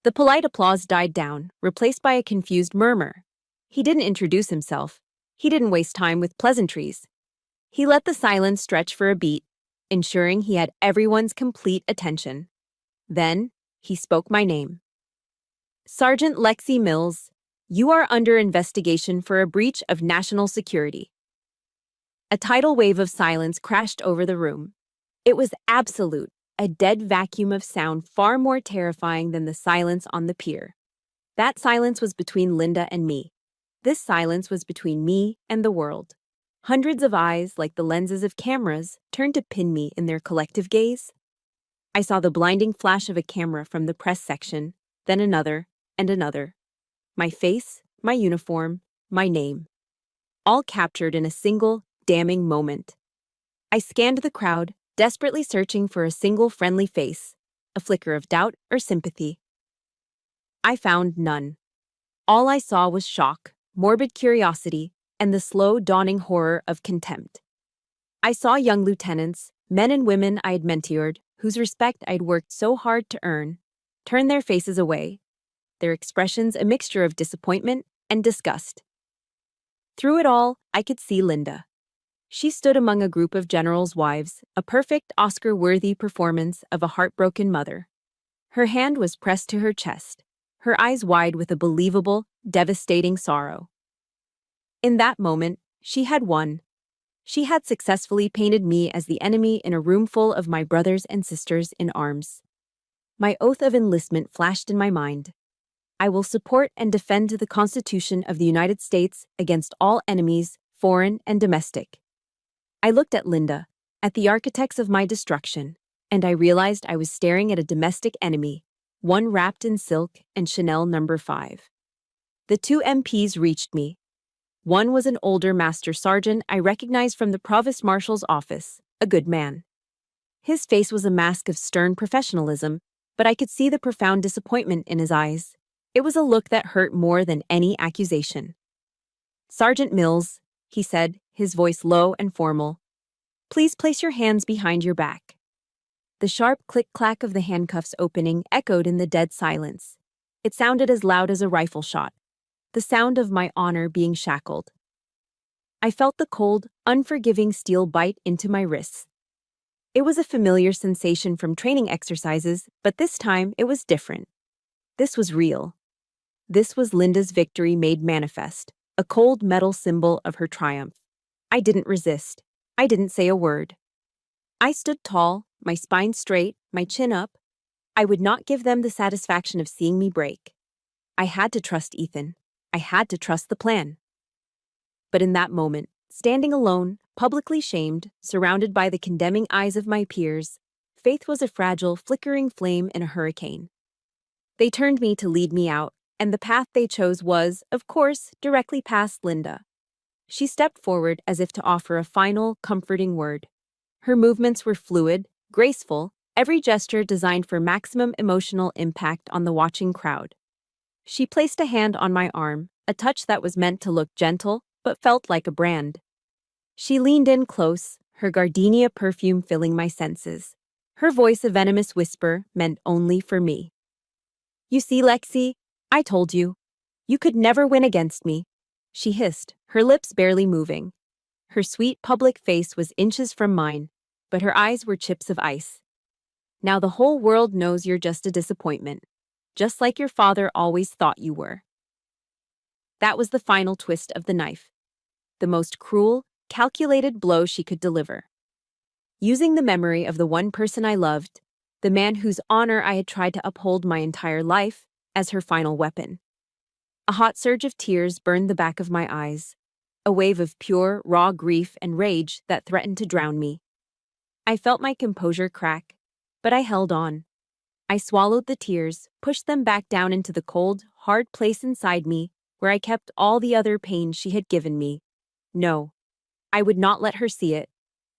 The polite applause died down, replaced by a confused murmur. He didn't introduce himself. He didn't waste time with pleasantries. He let the silence stretch for a beat, ensuring he had everyone's complete attention. Then, he spoke my name. Sergeant Lexi Mills, you are under investigation for a breach of national security. A tidal wave of silence crashed over the room. It was absolute, a dead vacuum of sound far more terrifying than the silence on the pier. That silence was between Linda and me. This silence was between me and the world. Hundreds of eyes, like the lenses of cameras, turned to pin me in their collective gaze. I saw the blinding flash of a camera from the press section, then another, and another. My face, my uniform, my name. All captured in a single, damning moment. I scanned the crowd, desperately searching for a single friendly face, a flicker of doubt or sympathy. I found none. All I saw was shock, morbid curiosity, and the slow dawning horror of contempt. I saw young lieutenants, men and women I had mentored, whose respect I'd worked so hard to earn, turn their faces away, their expressions a mixture of disappointment and disgust. Through it all, I could see Linda. She stood among a group of generals' wives, a perfect Oscar-worthy performance of a heartbroken mother. Her hand was pressed to her chest, her eyes wide with a believable, devastating sorrow. In that moment, she had won. She had successfully painted me as the enemy in a room full of my brothers and sisters in arms. My oath of enlistment flashed in my mind. I will support and defend the Constitution of the United States against all enemies, foreign and domestic. I looked at Linda, at the architects of my destruction, and I realized I was staring at a domestic enemy, one wrapped in silk and Chanel No. 5. The two MPs reached me. One was an older master sergeant I recognized from the provost marshal's office, a good man. His face was a mask of stern professionalism, but I could see the profound disappointment in his eyes. It was a look that hurt more than any accusation. Sergeant Mills, he said, his voice low and formal, please place your hands behind your back. The sharp click-clack of the handcuffs opening echoed in the dead silence. It sounded as loud as a rifle shot, the sound of my honor being shackled. I felt the cold, unforgiving steel bite into my wrists. It was a familiar sensation from training exercises, but this time it was different. This was real. This was Linda's victory made manifest, a cold metal symbol of her triumph. I didn't resist. I didn't say a word. I stood tall, my spine straight, my chin up. I would not give them the satisfaction of seeing me break. I had to trust Ethan. I had to trust the plan. But in that moment, standing alone, publicly shamed, surrounded by the condemning eyes of my peers, faith was a fragile, flickering flame in a hurricane. They turned me to lead me out, and the path they chose was, of course, directly past Linda. She stepped forward as if to offer a final, comforting word. Her movements were fluid, graceful, every gesture designed for maximum emotional impact on the watching crowd. She placed a hand on my arm, a touch that was meant to look gentle, but felt like a brand. She leaned in close, her gardenia perfume filling my senses. Her voice a venomous whisper meant only for me. You see, Lexi, I told you. You could never win against me. She hissed, her lips barely moving. Her sweet public face was inches from mine, but her eyes were chips of ice. Now the whole world knows you're just a disappointment, just like your father always thought you were. That was the final twist of the knife. The most cruel, calculated blow she could deliver. Using the memory of the one person I loved, the man whose honor I had tried to uphold my entire life, as her final weapon. A hot surge of tears burned the back of my eyes. a wave of pure, raw grief and rage that threatened to drown me. I felt my composure crack, but I held on. I swallowed the tears, pushed them back down into the cold, hard place inside me, where I kept all the other pain she had given me. No, I would not let her see it.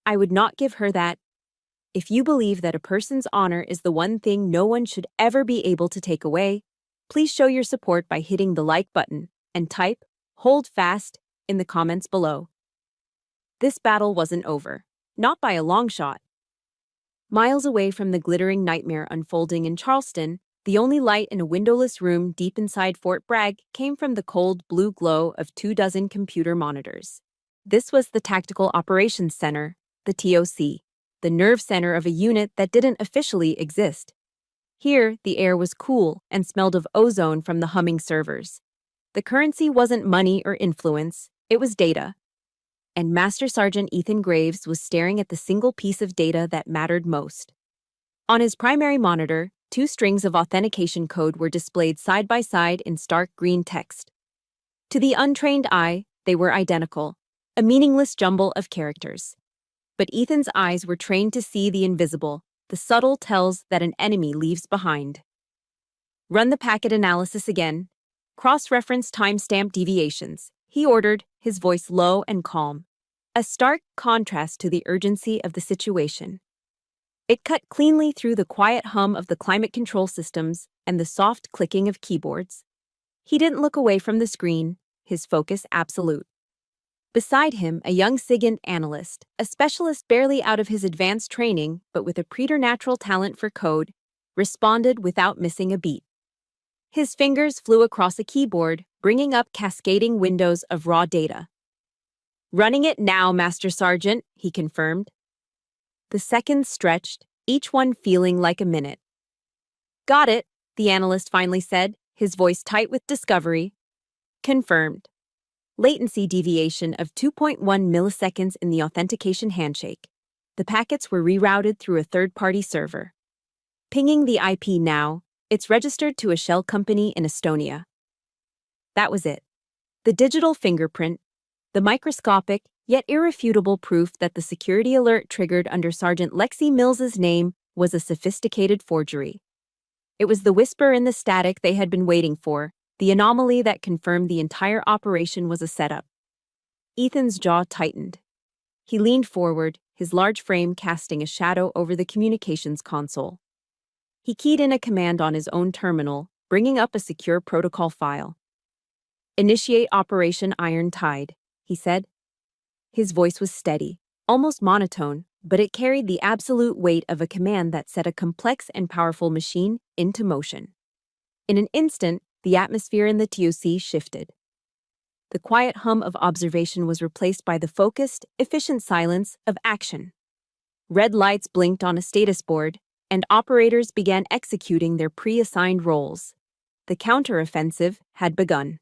I would not give her that. If you believe that a person's honor is the one thing no one should ever be able to take away, please show your support by hitting the like button and type "hold fast" in the comments below. This battle wasn't over, not by a long shot. Miles away from the glittering nightmare unfolding in Charleston, the only light in a windowless room deep inside Fort Bragg came from the cold blue glow of 24 computer monitors. This was the Tactical Operations Center, the TOC, the nerve center of a unit that didn't officially exist. Here, the air was cool and smelled of ozone from the humming servers. The currency wasn't money or influence, it was data. And Master Sergeant Ethan Graves was staring at the single piece of data that mattered most. On his primary monitor, 2 strings of authentication code were displayed side by side in stark green text. To the untrained eye, they were identical, a meaningless jumble of characters. But Ethan's eyes were trained to see the invisible, the subtle tells that an enemy leaves behind. Run the packet analysis again. Cross-reference timestamp deviations, he ordered, his voice low and calm, a stark contrast to the urgency of the situation. It cut cleanly through the quiet hum of the climate control systems and the soft clicking of keyboards. He didn't look away from the screen, his focus absolute. Beside him, a young SIGINT analyst, a specialist barely out of his advanced training but with a preternatural talent for code, responded without missing a beat. His fingers flew across a keyboard, bringing up cascading windows of raw data. "Running it now, Master Sergeant," he confirmed. The seconds stretched, each one feeling like a minute. "Got it," the analyst finally said, his voice tight with discovery. "Confirmed. Latency deviation of 2.1 milliseconds in the authentication handshake. The packets were rerouted through a third-party server. Pinging the IP now, it's registered to a shell company in Estonia." That was it. The digital fingerprint, the microscopic yet irrefutable proof that the security alert triggered under Sergeant Lexi Mills's name was a sophisticated forgery. It was the whisper in the static they had been waiting for, the anomaly that confirmed the entire operation was a setup. Ethan's jaw tightened. He leaned forward, his large frame casting a shadow over the communications console. He keyed in a command on his own terminal, bringing up a secure protocol file. "Initiate Operation Iron Tide," he said. His voice was steady, almost monotone, but it carried the absolute weight of a command that set a complex and powerful machine into motion. In an instant, the atmosphere in the TOC shifted. The quiet hum of observation was replaced by the focused, efficient silence of action. Red lights blinked on a status board, and operators began executing their pre-assigned roles. The counteroffensive had begun.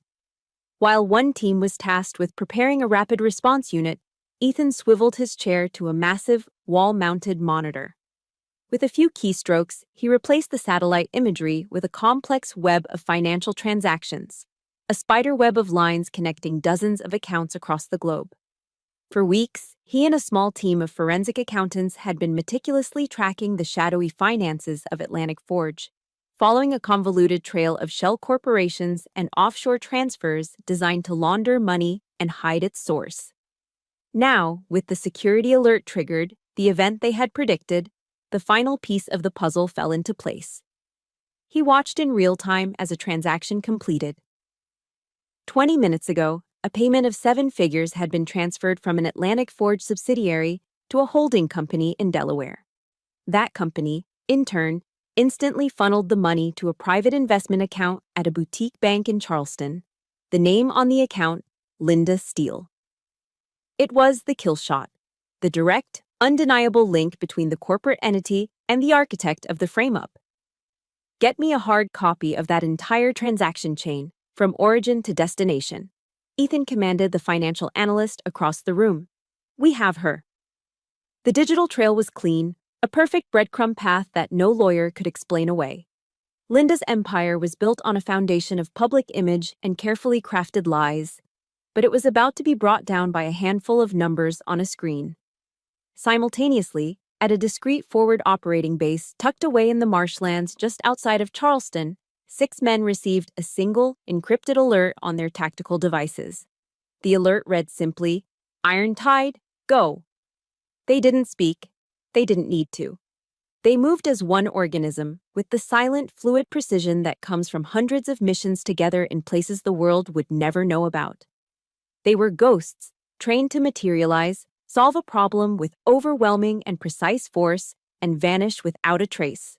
While one team was tasked with preparing a rapid response unit, Ethan swiveled his chair to a massive, wall-mounted monitor. With a few keystrokes, he replaced the satellite imagery with a complex web of financial transactions, a spider web of lines connecting dozens of accounts across the globe. For weeks, he and a small team of forensic accountants had been meticulously tracking the shadowy finances of Atlantic Forge, following a convoluted trail of shell corporations and offshore transfers designed to launder money and hide its source. Now, with the security alert triggered, the event they had predicted, the final piece of the puzzle fell into place. He watched in real time as a transaction completed. 20 minutes ago, a payment of 7 figures had been transferred from an Atlantic Forge subsidiary to a holding company in Delaware. That company, in turn, instantly funneled the money to a private investment account at a boutique bank in Charleston. The name on the account, Linda Steele. It was the kill shot, the direct, undeniable link between the corporate entity and the architect of the frame-up. "Get me a hard copy of that entire transaction chain, from origin to destination," Ethan commanded the financial analyst across the room. "We have her." The digital trail was clean, a perfect breadcrumb path that no lawyer could explain away. Linda's empire was built on a foundation of public image and carefully crafted lies, but it was about to be brought down by a handful of numbers on a screen. Simultaneously, at a discreet forward operating base tucked away in the marshlands just outside of Charleston, 6 men received a single, encrypted alert on their tactical devices. The alert read simply, "Iron Tide, go." They didn't speak. They didn't need to. They moved as one organism, with the silent, fluid precision that comes from hundreds of missions together in places the world would never know about. They were ghosts, trained to materialize, solve a problem with overwhelming and precise force, and vanish without a trace.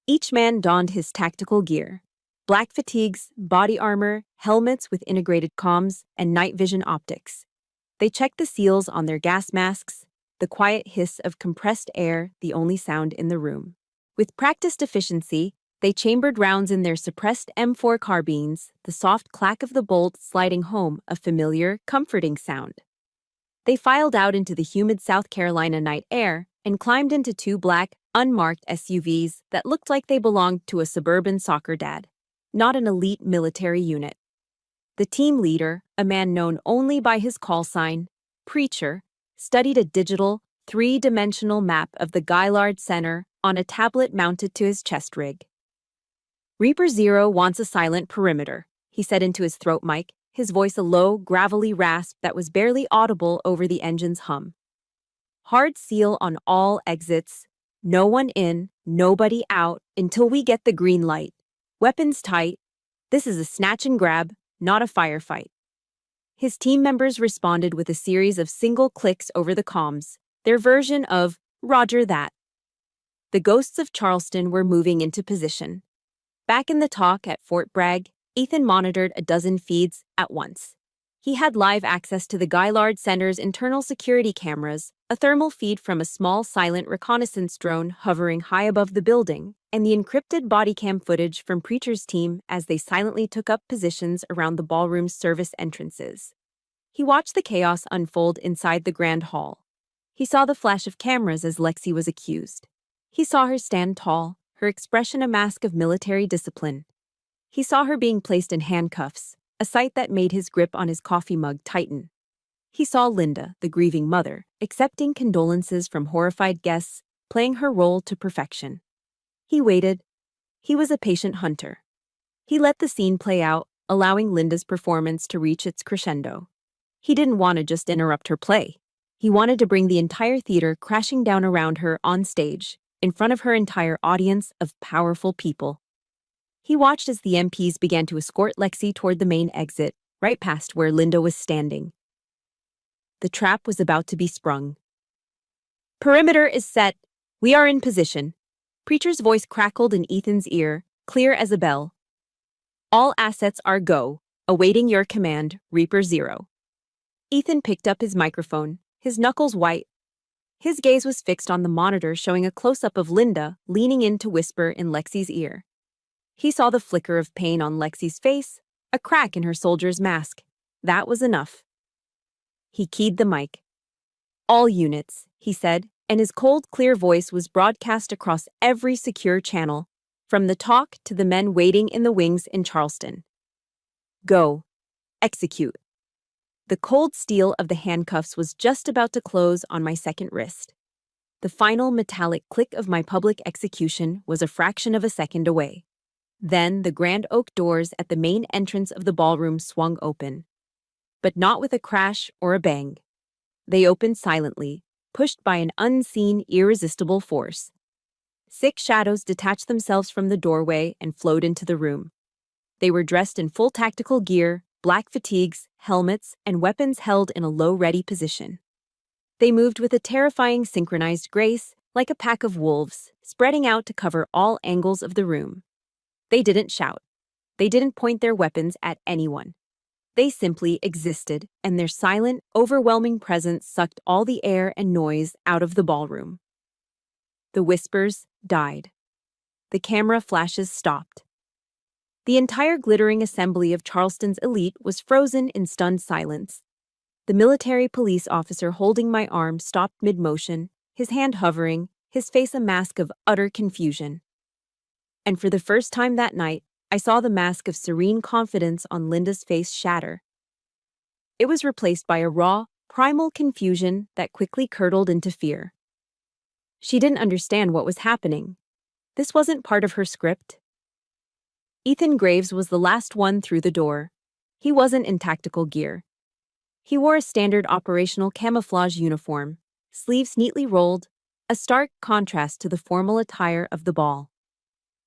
Each man donned his tactical gear: black fatigues, body armor, helmets with integrated comms, and night vision optics. They checked the seals on their gas masks, the quiet hiss of compressed air the only sound in the room. With practiced efficiency, they chambered rounds in their suppressed M4 carbines, the soft clack of the bolt sliding home a familiar, comforting sound. They filed out into the humid South Carolina night air and climbed into 2 black, unmarked SUVs that looked like they belonged to a suburban soccer dad, not an elite military unit. The team leader, a man known only by his call sign, Preacher, studied a digital, 3-dimensional map of the Gaillard Center on a tablet mounted to his chest rig. "Reaper Zero wants a silent perimeter," he said into his throat mic, his voice a low, gravelly rasp that was barely audible over the engine's hum. "Hard seal on all exits. No one in, nobody out until we get the green light. Weapons tight. This is a snatch and grab, not a firefight." His team members responded with a series of single clicks over the comms, their version of "Roger that." The ghosts of Charleston were moving into position. Back in the talk at Fort Bragg, Ethan monitored a dozen feeds at once. He had live access to the Gaillard Center's internal security cameras, a thermal feed from a small silent reconnaissance drone hovering high above the building, and the encrypted body cam footage from Preacher's team as they silently took up positions around the ballroom's service entrances. He watched the chaos unfold inside the grand hall. He saw the flash of cameras as Lexi was accused. He saw her stand tall, her expression a mask of military discipline. He saw her being placed in handcuffs, a sight that made his grip on his coffee mug tighten. He saw Linda, the grieving mother, accepting condolences from horrified guests, playing her role to perfection. He waited. He was a patient hunter. He let the scene play out, allowing Linda's performance to reach its crescendo. He didn't want to just interrupt her play. He wanted to bring the entire theater crashing down around her on stage, in front of her entire audience of powerful people. He watched as the MPs began to escort Lexi toward the main exit, right past where Linda was standing. The trap was about to be sprung. "Perimeter is set. We are in position." Preacher's voice crackled in Ethan's ear, clear as a bell. "All assets are go, awaiting your command, Reaper Zero." Ethan picked up his microphone, his knuckles white. His gaze was fixed on the monitor showing a close-up of Linda leaning in to whisper in Lexi's ear. He saw the flicker of pain on Lexi's face, a crack in her soldier's mask. That was enough. He keyed the mic. "All units," he said, and his cold, clear voice was broadcast across every secure channel, from the talk to the men waiting in the wings in Charleston. "Go. Execute." The cold steel of the handcuffs was just about to close on my second wrist. The final metallic click of my public execution was a fraction of a second away. Then the grand oak doors at the main entrance of the ballroom swung open. But not with a crash or a bang. They opened silently, pushed by an unseen, irresistible force. 6 shadows detached themselves from the doorway and flowed into the room. They were dressed in full tactical gear, black fatigues, helmets, and weapons held in a low-ready position. They moved with a terrifying synchronized grace, like a pack of wolves, spreading out to cover all angles of the room. They didn't shout. They didn't point their weapons at anyone. They simply existed, and their silent, overwhelming presence sucked all the air and noise out of the ballroom. The whispers died. The camera flashes stopped. The entire glittering assembly of Charleston's elite was frozen in stunned silence. The military police officer holding my arm stopped mid-motion, his hand hovering, his face a mask of utter confusion. And for the first time that night, I saw the mask of serene confidence on Linda's face shatter. It was replaced by a raw, primal confusion that quickly curdled into fear. She didn't understand what was happening. This wasn't part of her script. Ethan Graves was the last one through the door. He wasn't in tactical gear. He wore a standard operational camouflage uniform, sleeves neatly rolled, a stark contrast to the formal attire of the ball.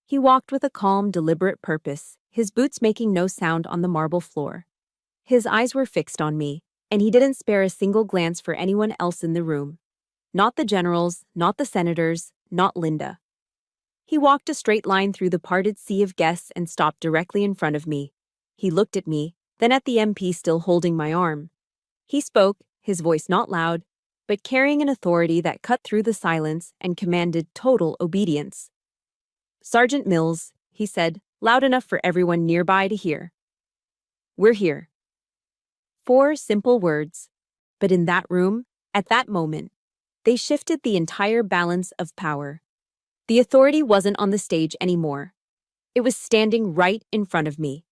He walked with a calm, deliberate purpose, his boots making no sound on the marble floor. His eyes were fixed on me, and he didn't spare a single glance for anyone else in the room. Not the generals, not the senators, not Linda. He walked a straight line through the parted sea of guests and stopped directly in front of me. He looked at me, then at the MP still holding my arm. He spoke, his voice not loud, but carrying an authority that cut through the silence and commanded total obedience. "Sergeant Mills," he said, loud enough for everyone nearby to hear. "We're here." 4 simple words, but in that room, at that moment, they shifted the entire balance of power. The authority wasn't on the stage anymore. It was standing right in front of me.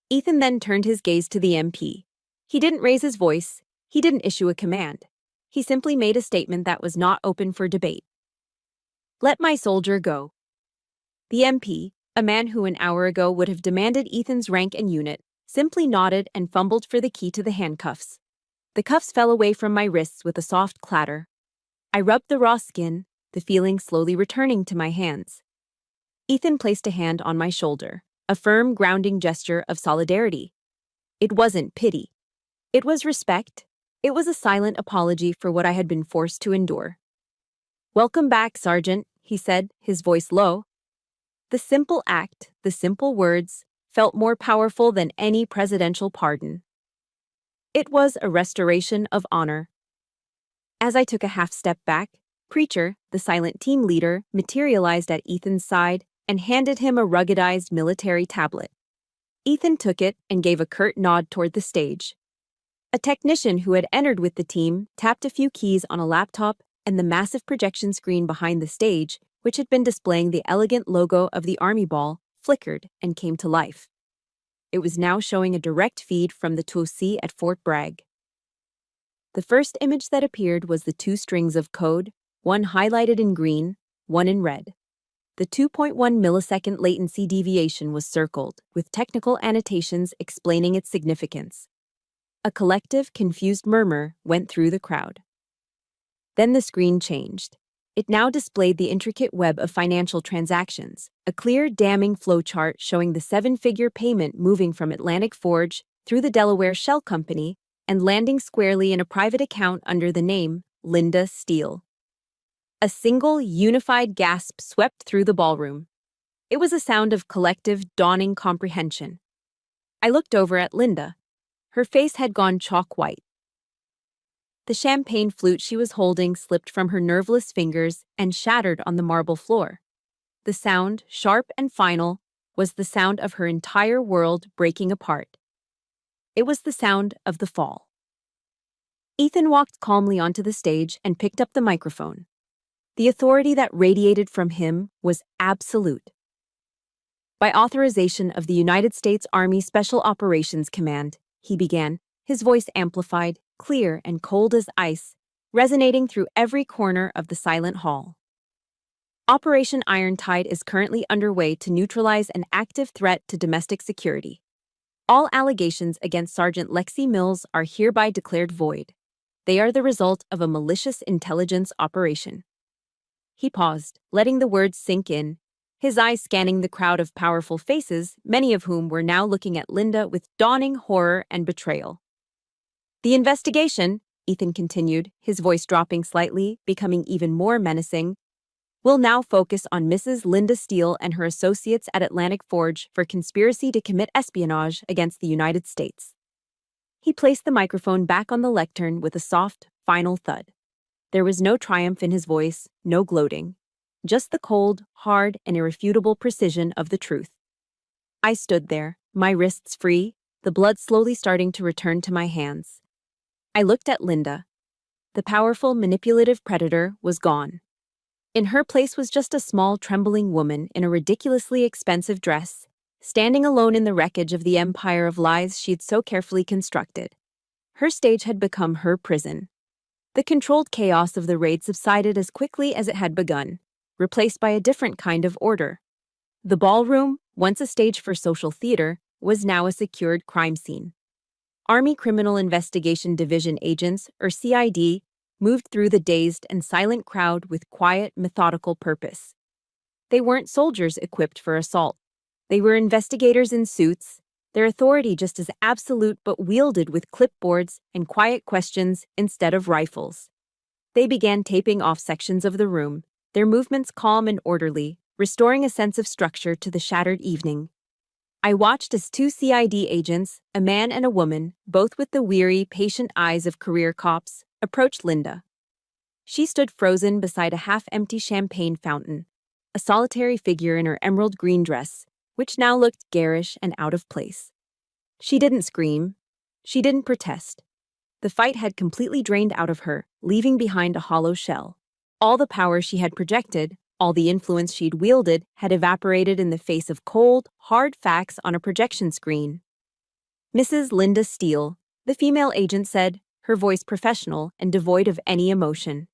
Ethan then turned his gaze to the MP. He didn't raise his voice. He didn't issue a command. He simply made a statement that was not open for debate. "Let my soldier go." The MP, a man who an hour ago would have demanded Ethan's rank and unit, simply nodded and fumbled for the key to the handcuffs. The cuffs fell away from my wrists with a soft clatter. I rubbed the raw skin, the feeling slowly returning to my hands. Ethan placed a hand on my shoulder, a firm, grounding gesture of solidarity. It wasn't pity. It was respect. It was a silent apology for what I had been forced to endure. "Welcome back, Sergeant," he said, his voice low. The simple act, the simple words, felt more powerful than any presidential pardon. It was a restoration of honor. As I took a half step back, Preacher, the silent team leader, materialized at Ethan's side and handed him a ruggedized military tablet. Ethan took it and gave a curt nod toward the stage. A technician who had entered with the team tapped a few keys on a laptop, and the massive projection screen behind the stage, which had been displaying the elegant logo of the Army Ball, flickered and came to life. It was now showing a direct feed from the Tausi at Fort Bragg. The first image that appeared was the 2 strings of code, one highlighted in green, one in red. The 2.1 millisecond latency deviation was circled, with technical annotations explaining its significance. A collective, confused murmur went through the crowd. Then the screen changed. It now displayed the intricate web of financial transactions, a clear, damning flowchart showing the 7-figure payment moving from Atlantic Forge through the Delaware Shell Company and landing squarely in a private account under the name Linda Steele. A single, unified gasp swept through the ballroom. It was a sound of collective, dawning comprehension. I looked over at Linda. Her face had gone chalk white. The champagne flute she was holding slipped from her nerveless fingers and shattered on the marble floor. The sound, sharp and final, was the sound of her entire world breaking apart. It was the sound of the fall. Ethan walked calmly onto the stage and picked up the microphone. The authority that radiated from him was absolute. "By authorization of the United States Army Special Operations Command," he began, his voice amplified, clear and cold as ice, resonating through every corner of the silent hall. "Operation Irontide is currently underway to neutralize an active threat to domestic security. All allegations against Sergeant Lexi Mills are hereby declared void. They are the result of a malicious intelligence operation." He paused, letting the words sink in, his eyes scanning the crowd of powerful faces, many of whom were now looking at Linda with dawning horror and betrayal. "The investigation," Ethan continued, his voice dropping slightly, becoming even more menacing, "will now focus on Mrs. Linda Steele and her associates at Atlantic Forge for conspiracy to commit espionage against the United States." He placed the microphone back on the lectern with a soft, final thud. There was no triumph in his voice, no gloating. Just the cold, hard, and irrefutable precision of the truth. I stood there, my wrists free, the blood slowly starting to return to my hands. I looked at Linda. The powerful, manipulative predator was gone. In her place was just a small, trembling woman in a ridiculously expensive dress, standing alone in the wreckage of the empire of lies she'd so carefully constructed. Her stage had become her prison. The controlled chaos of the raid subsided as quickly as it had begun, replaced by a different kind of order. The ballroom, once a stage for social theater, was now a secured crime scene. Army Criminal Investigation Division agents, or CID, moved through the dazed and silent crowd with quiet, methodical purpose. They weren't soldiers equipped for assault. They were investigators in suits, their authority just as absolute but wielded with clipboards and quiet questions instead of rifles. They began taping off sections of the room, their movements calm and orderly, restoring a sense of structure to the shattered evening. I watched as two CID agents, a man and a woman, both with the weary, patient eyes of career cops, approached Linda. She stood frozen beside a half-empty champagne fountain, a solitary figure in her emerald green dress, which now looked garish and out of place. She didn't scream. She didn't protest. The fight had completely drained out of her, leaving behind a hollow shell. All the power she had projected, all the influence she'd wielded, had evaporated in the face of cold, hard facts on a projection screen. Mrs. Linda Steele, the female agent said, her voice professional and devoid of any emotion.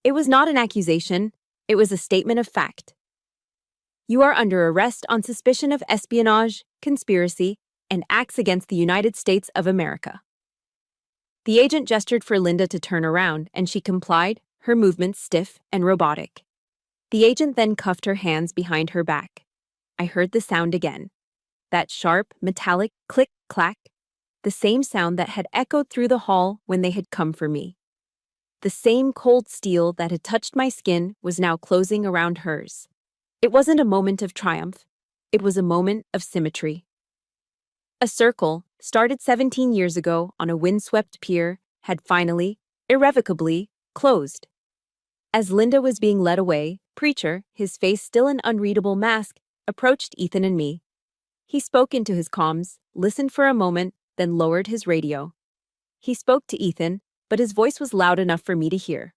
It was not an accusation, it was a statement of fact. You are under arrest on suspicion of espionage, conspiracy, and acts against the United States of America. The agent gestured for Linda to turn around, and she complied, her movements stiff and robotic. The agent then cuffed her hands behind her back. I heard the sound again. That sharp, metallic click-clack, the same sound that had echoed through the hall when they had come for me. The same cold steel that had touched my skin was now closing around hers. It wasn't a moment of triumph. It was a moment of symmetry. A circle, started 17 years ago on a windswept pier, had finally, irrevocably, closed. As Linda was being led away, Preacher, his face still an unreadable mask, approached Ethan and me. He spoke into his comms, listened for a moment, then lowered his radio. He spoke to Ethan, but his voice was loud enough for me to hear.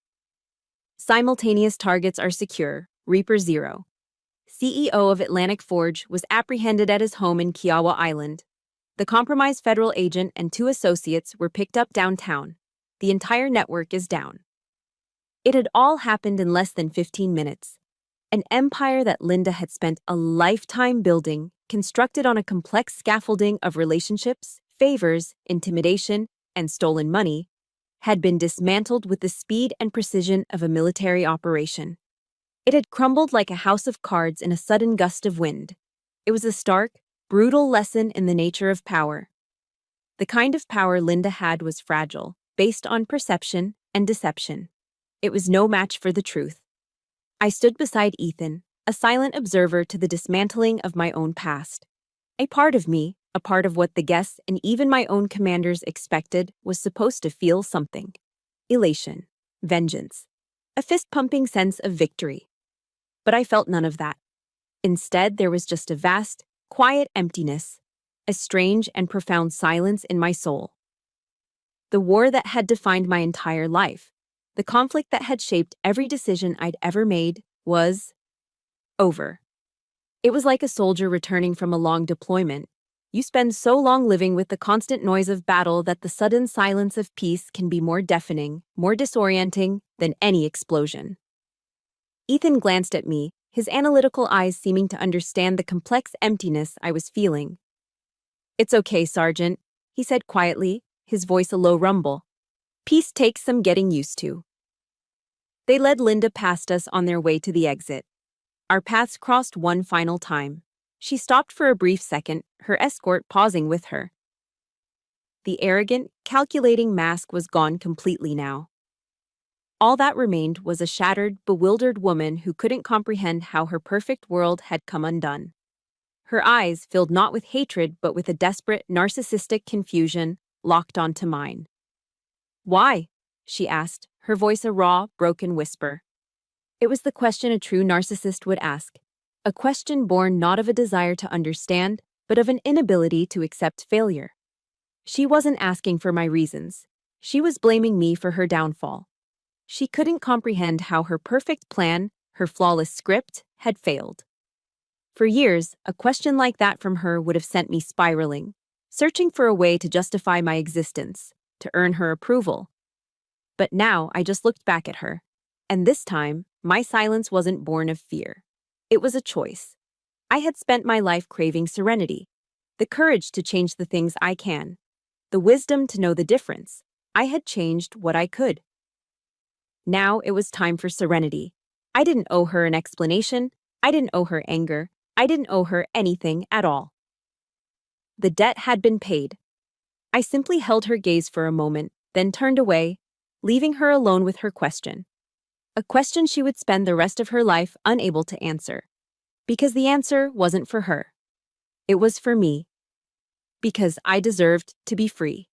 Simultaneous targets are secure, Reaper 0. CEO of Atlantic Forge was apprehended at his home in Kiowa Island. The compromised federal agent and 2 associates were picked up downtown. The entire network is down. It had all happened in less than 15 minutes. An empire that Linda had spent a lifetime building, constructed on a complex scaffolding of relationships, favors, intimidation, and stolen money, had been dismantled with the speed and precision of a military operation. It had crumbled like a house of cards in a sudden gust of wind. It was a stark, brutal lesson in the nature of power. The kind of power Linda had was fragile, based on perception and deception. It was no match for the truth. I stood beside Ethan, a silent observer to the dismantling of my own past. A part of me, a part of what the guests and even my own commanders expected, was supposed to feel something. Elation, vengeance, a fist-pumping sense of victory. But I felt none of that. Instead, there was just a vast, quiet emptiness, a strange and profound silence in my soul. The war that had defined my entire life, the conflict that had shaped every decision I'd ever made, was over. It was like a soldier returning from a long deployment. You spend so long living with the constant noise of battle that the sudden silence of peace can be more deafening, more disorienting than any explosion. Ethan glanced at me, his analytical eyes seeming to understand the complex emptiness I was feeling. "It's okay, Sergeant," he said quietly, his voice a low rumble. "Peace takes some getting used to." They led Linda past us on their way to the exit. Our paths crossed one final time. She stopped for a brief second, her escort pausing with her. The arrogant, calculating mask was gone completely now. All that remained was a shattered, bewildered woman who couldn't comprehend how her perfect world had come undone. Her eyes, filled not with hatred but with a desperate, narcissistic confusion, locked onto mine. "Why?" she asked, her voice a raw, broken whisper. It was the question a true narcissist would ask, a question born not of a desire to understand, but of an inability to accept failure. She wasn't asking for my reasons. She was blaming me for her downfall. She couldn't comprehend how her perfect plan, her flawless script, had failed. For years, a question like that from her would have sent me spiraling, searching for a way to justify my existence, to earn her approval. But now I just looked back at her. And this time, my silence wasn't born of fear. It was a choice. I had spent my life craving serenity, the courage to change the things I can, the wisdom to know the difference. I had changed what I could. Now it was time for serenity. I didn't owe her an explanation. I didn't owe her anger. I didn't owe her anything at all. The debt had been paid. I simply held her gaze for a moment, then turned away, leaving her alone with her question. A question she would spend the rest of her life unable to answer. Because the answer wasn't for her. It was for me. Because I deserved to be free.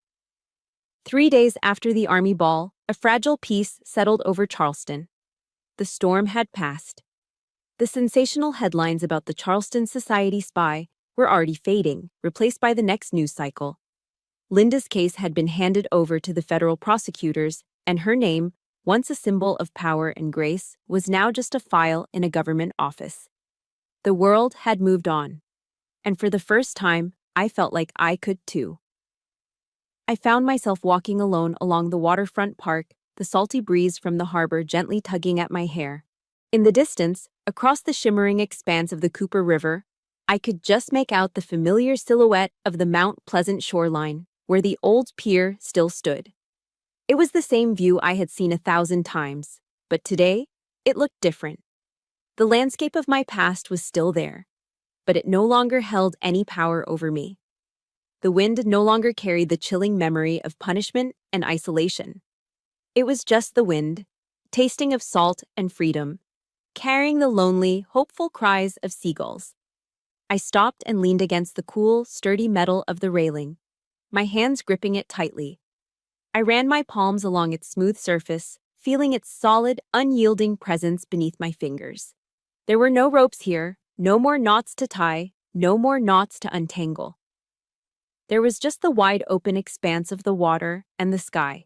3 days after the army ball, a fragile peace settled over Charleston. The storm had passed. The sensational headlines about the Charleston Society spy were already fading, replaced by the next news cycle. Linda's case had been handed over to the federal prosecutors, and her name, once a symbol of power and grace, was now just a file in a government office. The world had moved on. And for the first time, I felt like I could too. I found myself walking alone along the waterfront park, the salty breeze from the harbor gently tugging at my hair. In the distance, across the shimmering expanse of the Cooper River, I could just make out the familiar silhouette of the Mount Pleasant shoreline, where the old pier still stood. It was the same view I had seen 1,000 times, but today, it looked different. The landscape of my past was still there, but it no longer held any power over me. The wind no longer carried the chilling memory of punishment and isolation. It was just the wind, tasting of salt and freedom, carrying the lonely, hopeful cries of seagulls. I stopped and leaned against the cool, sturdy metal of the railing, my hands gripping it tightly. I ran my palms along its smooth surface, feeling its solid, unyielding presence beneath my fingers. There were no ropes here, no more knots to tie, no more knots to untangle. There was just the wide open expanse of the water and the sky.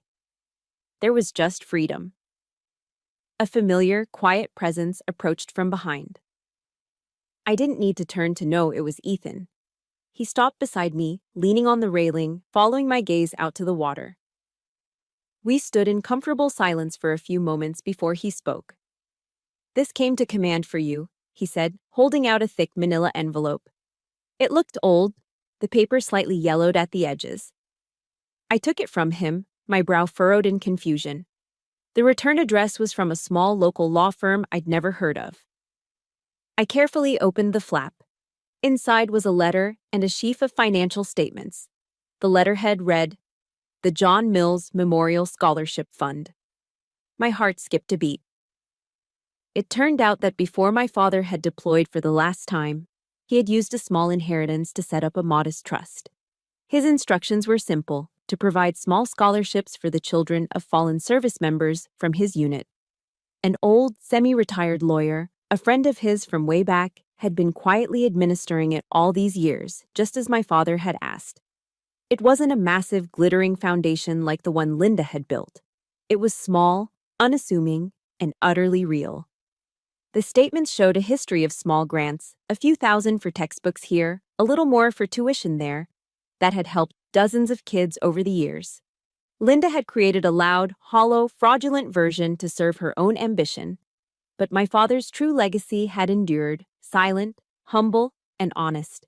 There was just freedom. A familiar, quiet presence approached from behind. I didn't need to turn to know it was Ethan. He stopped beside me, leaning on the railing, following my gaze out to the water. We stood in comfortable silence for a few moments before he spoke. "This came to command for you," he said, holding out a thick manila envelope. It looked old, the paper slightly yellowed at the edges. I took it from him, my brow furrowed in confusion. The return address was from a small local law firm I'd never heard of. I carefully opened the flap. Inside was a letter and a sheaf of financial statements. The letterhead read, "The John Mills Memorial Scholarship Fund." My heart skipped a beat. It turned out that before my father had deployed for the last time, he had used a small inheritance to set up a modest trust. His instructions were simple: to provide small scholarships for the children of fallen service members from his unit. An old, semi-retired lawyer, a friend of his from way back, had been quietly administering it all these years, just as my father had asked. It wasn't a massive, glittering foundation like the one Linda had built. It was small, unassuming, and utterly real. The statements showed a history of small grants, a few thousand for textbooks here, a little more for tuition there, that had helped dozens of kids over the years. Linda had created a loud, hollow, fraudulent version to serve her own ambition, but my father's true legacy had endured, silent, humble, and honest.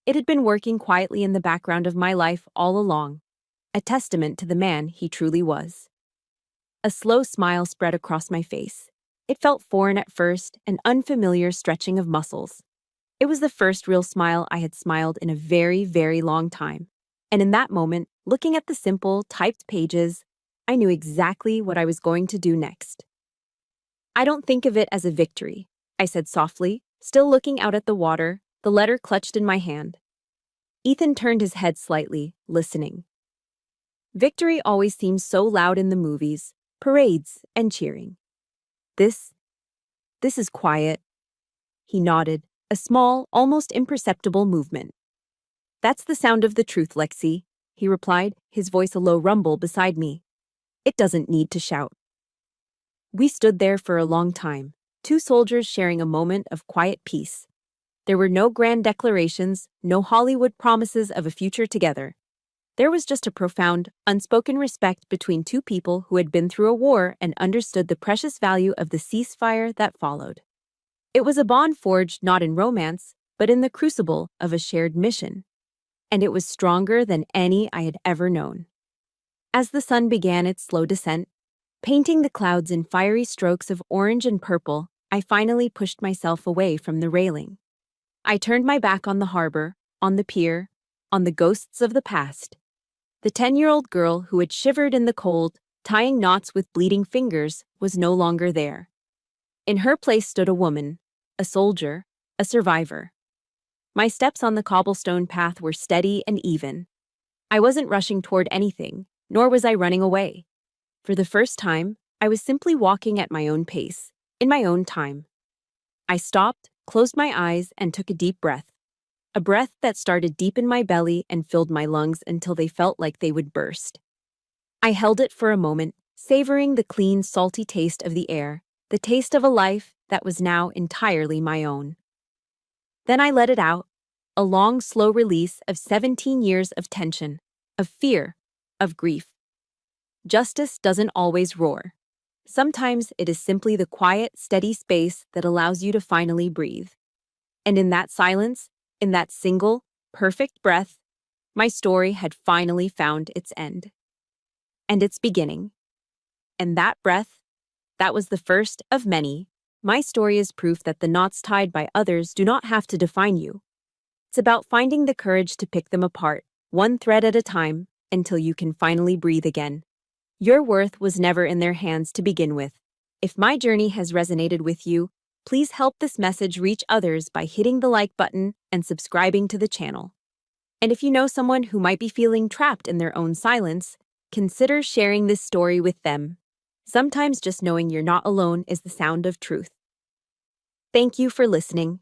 It had been working quietly in the background of my life all along, a testament to the man he truly was. A slow smile spread across my face. It felt foreign at first, an unfamiliar stretching of muscles. It was the first real smile I had smiled in a very, very long time. And in that moment, looking at the simple, typed pages, I knew exactly what I was going to do next. "I don't think of it as a victory," I said softly, still looking out at the water, the letter clutched in my hand. Ethan turned his head slightly, listening. "Victory always seems so loud in the movies, parades, and cheering. This is quiet." He nodded, a small, almost imperceptible movement. "That's the sound of the truth, Lexi," he replied, his voice a low rumble beside me. "It doesn't need to shout." We stood there for a long time, two soldiers sharing a moment of quiet peace. There were no grand declarations, no Hollywood promises of a future together. There was just a profound, unspoken respect between two people who had been through a war and understood the precious value of the ceasefire that followed. It was a bond forged not in romance, but in the crucible of a shared mission. And it was stronger than any I had ever known. As the sun began its slow descent, painting the clouds in fiery strokes of orange and purple, I finally pushed myself away from the railing. I turned my back on the harbor, on the pier, on the ghosts of the past. The 10-year-old girl who had shivered in the cold, tying knots with bleeding fingers, was no longer there. In her place stood a woman, a soldier, a survivor. My steps on the cobblestone path were steady and even. I wasn't rushing toward anything, nor was I running away. For the first time, I was simply walking at my own pace, in my own time. I stopped, closed my eyes, and took a deep breath. A breath that started deep in my belly and filled my lungs until they felt like they would burst. I held it for a moment, savoring the clean, salty taste of the air, the taste of a life that was now entirely my own. Then I let it out, a long, slow release of 17 years of tension, of fear, of grief. Justice doesn't always roar. Sometimes it is simply the quiet, steady space that allows you to finally breathe. And in that silence, in that single, perfect breath, my story had finally found its end. And its beginning. And that breath, that was the first of many. My story is proof that the knots tied by others do not have to define you. It's about finding the courage to pick them apart, one thread at a time, until you can finally breathe again. Your worth was never in their hands to begin with. If my journey has resonated with you, please help this message reach others by hitting the like button and subscribing to the channel. And if you know someone who might be feeling trapped in their own silence, consider sharing this story with them. Sometimes just knowing you're not alone is the sound of truth. Thank you for listening.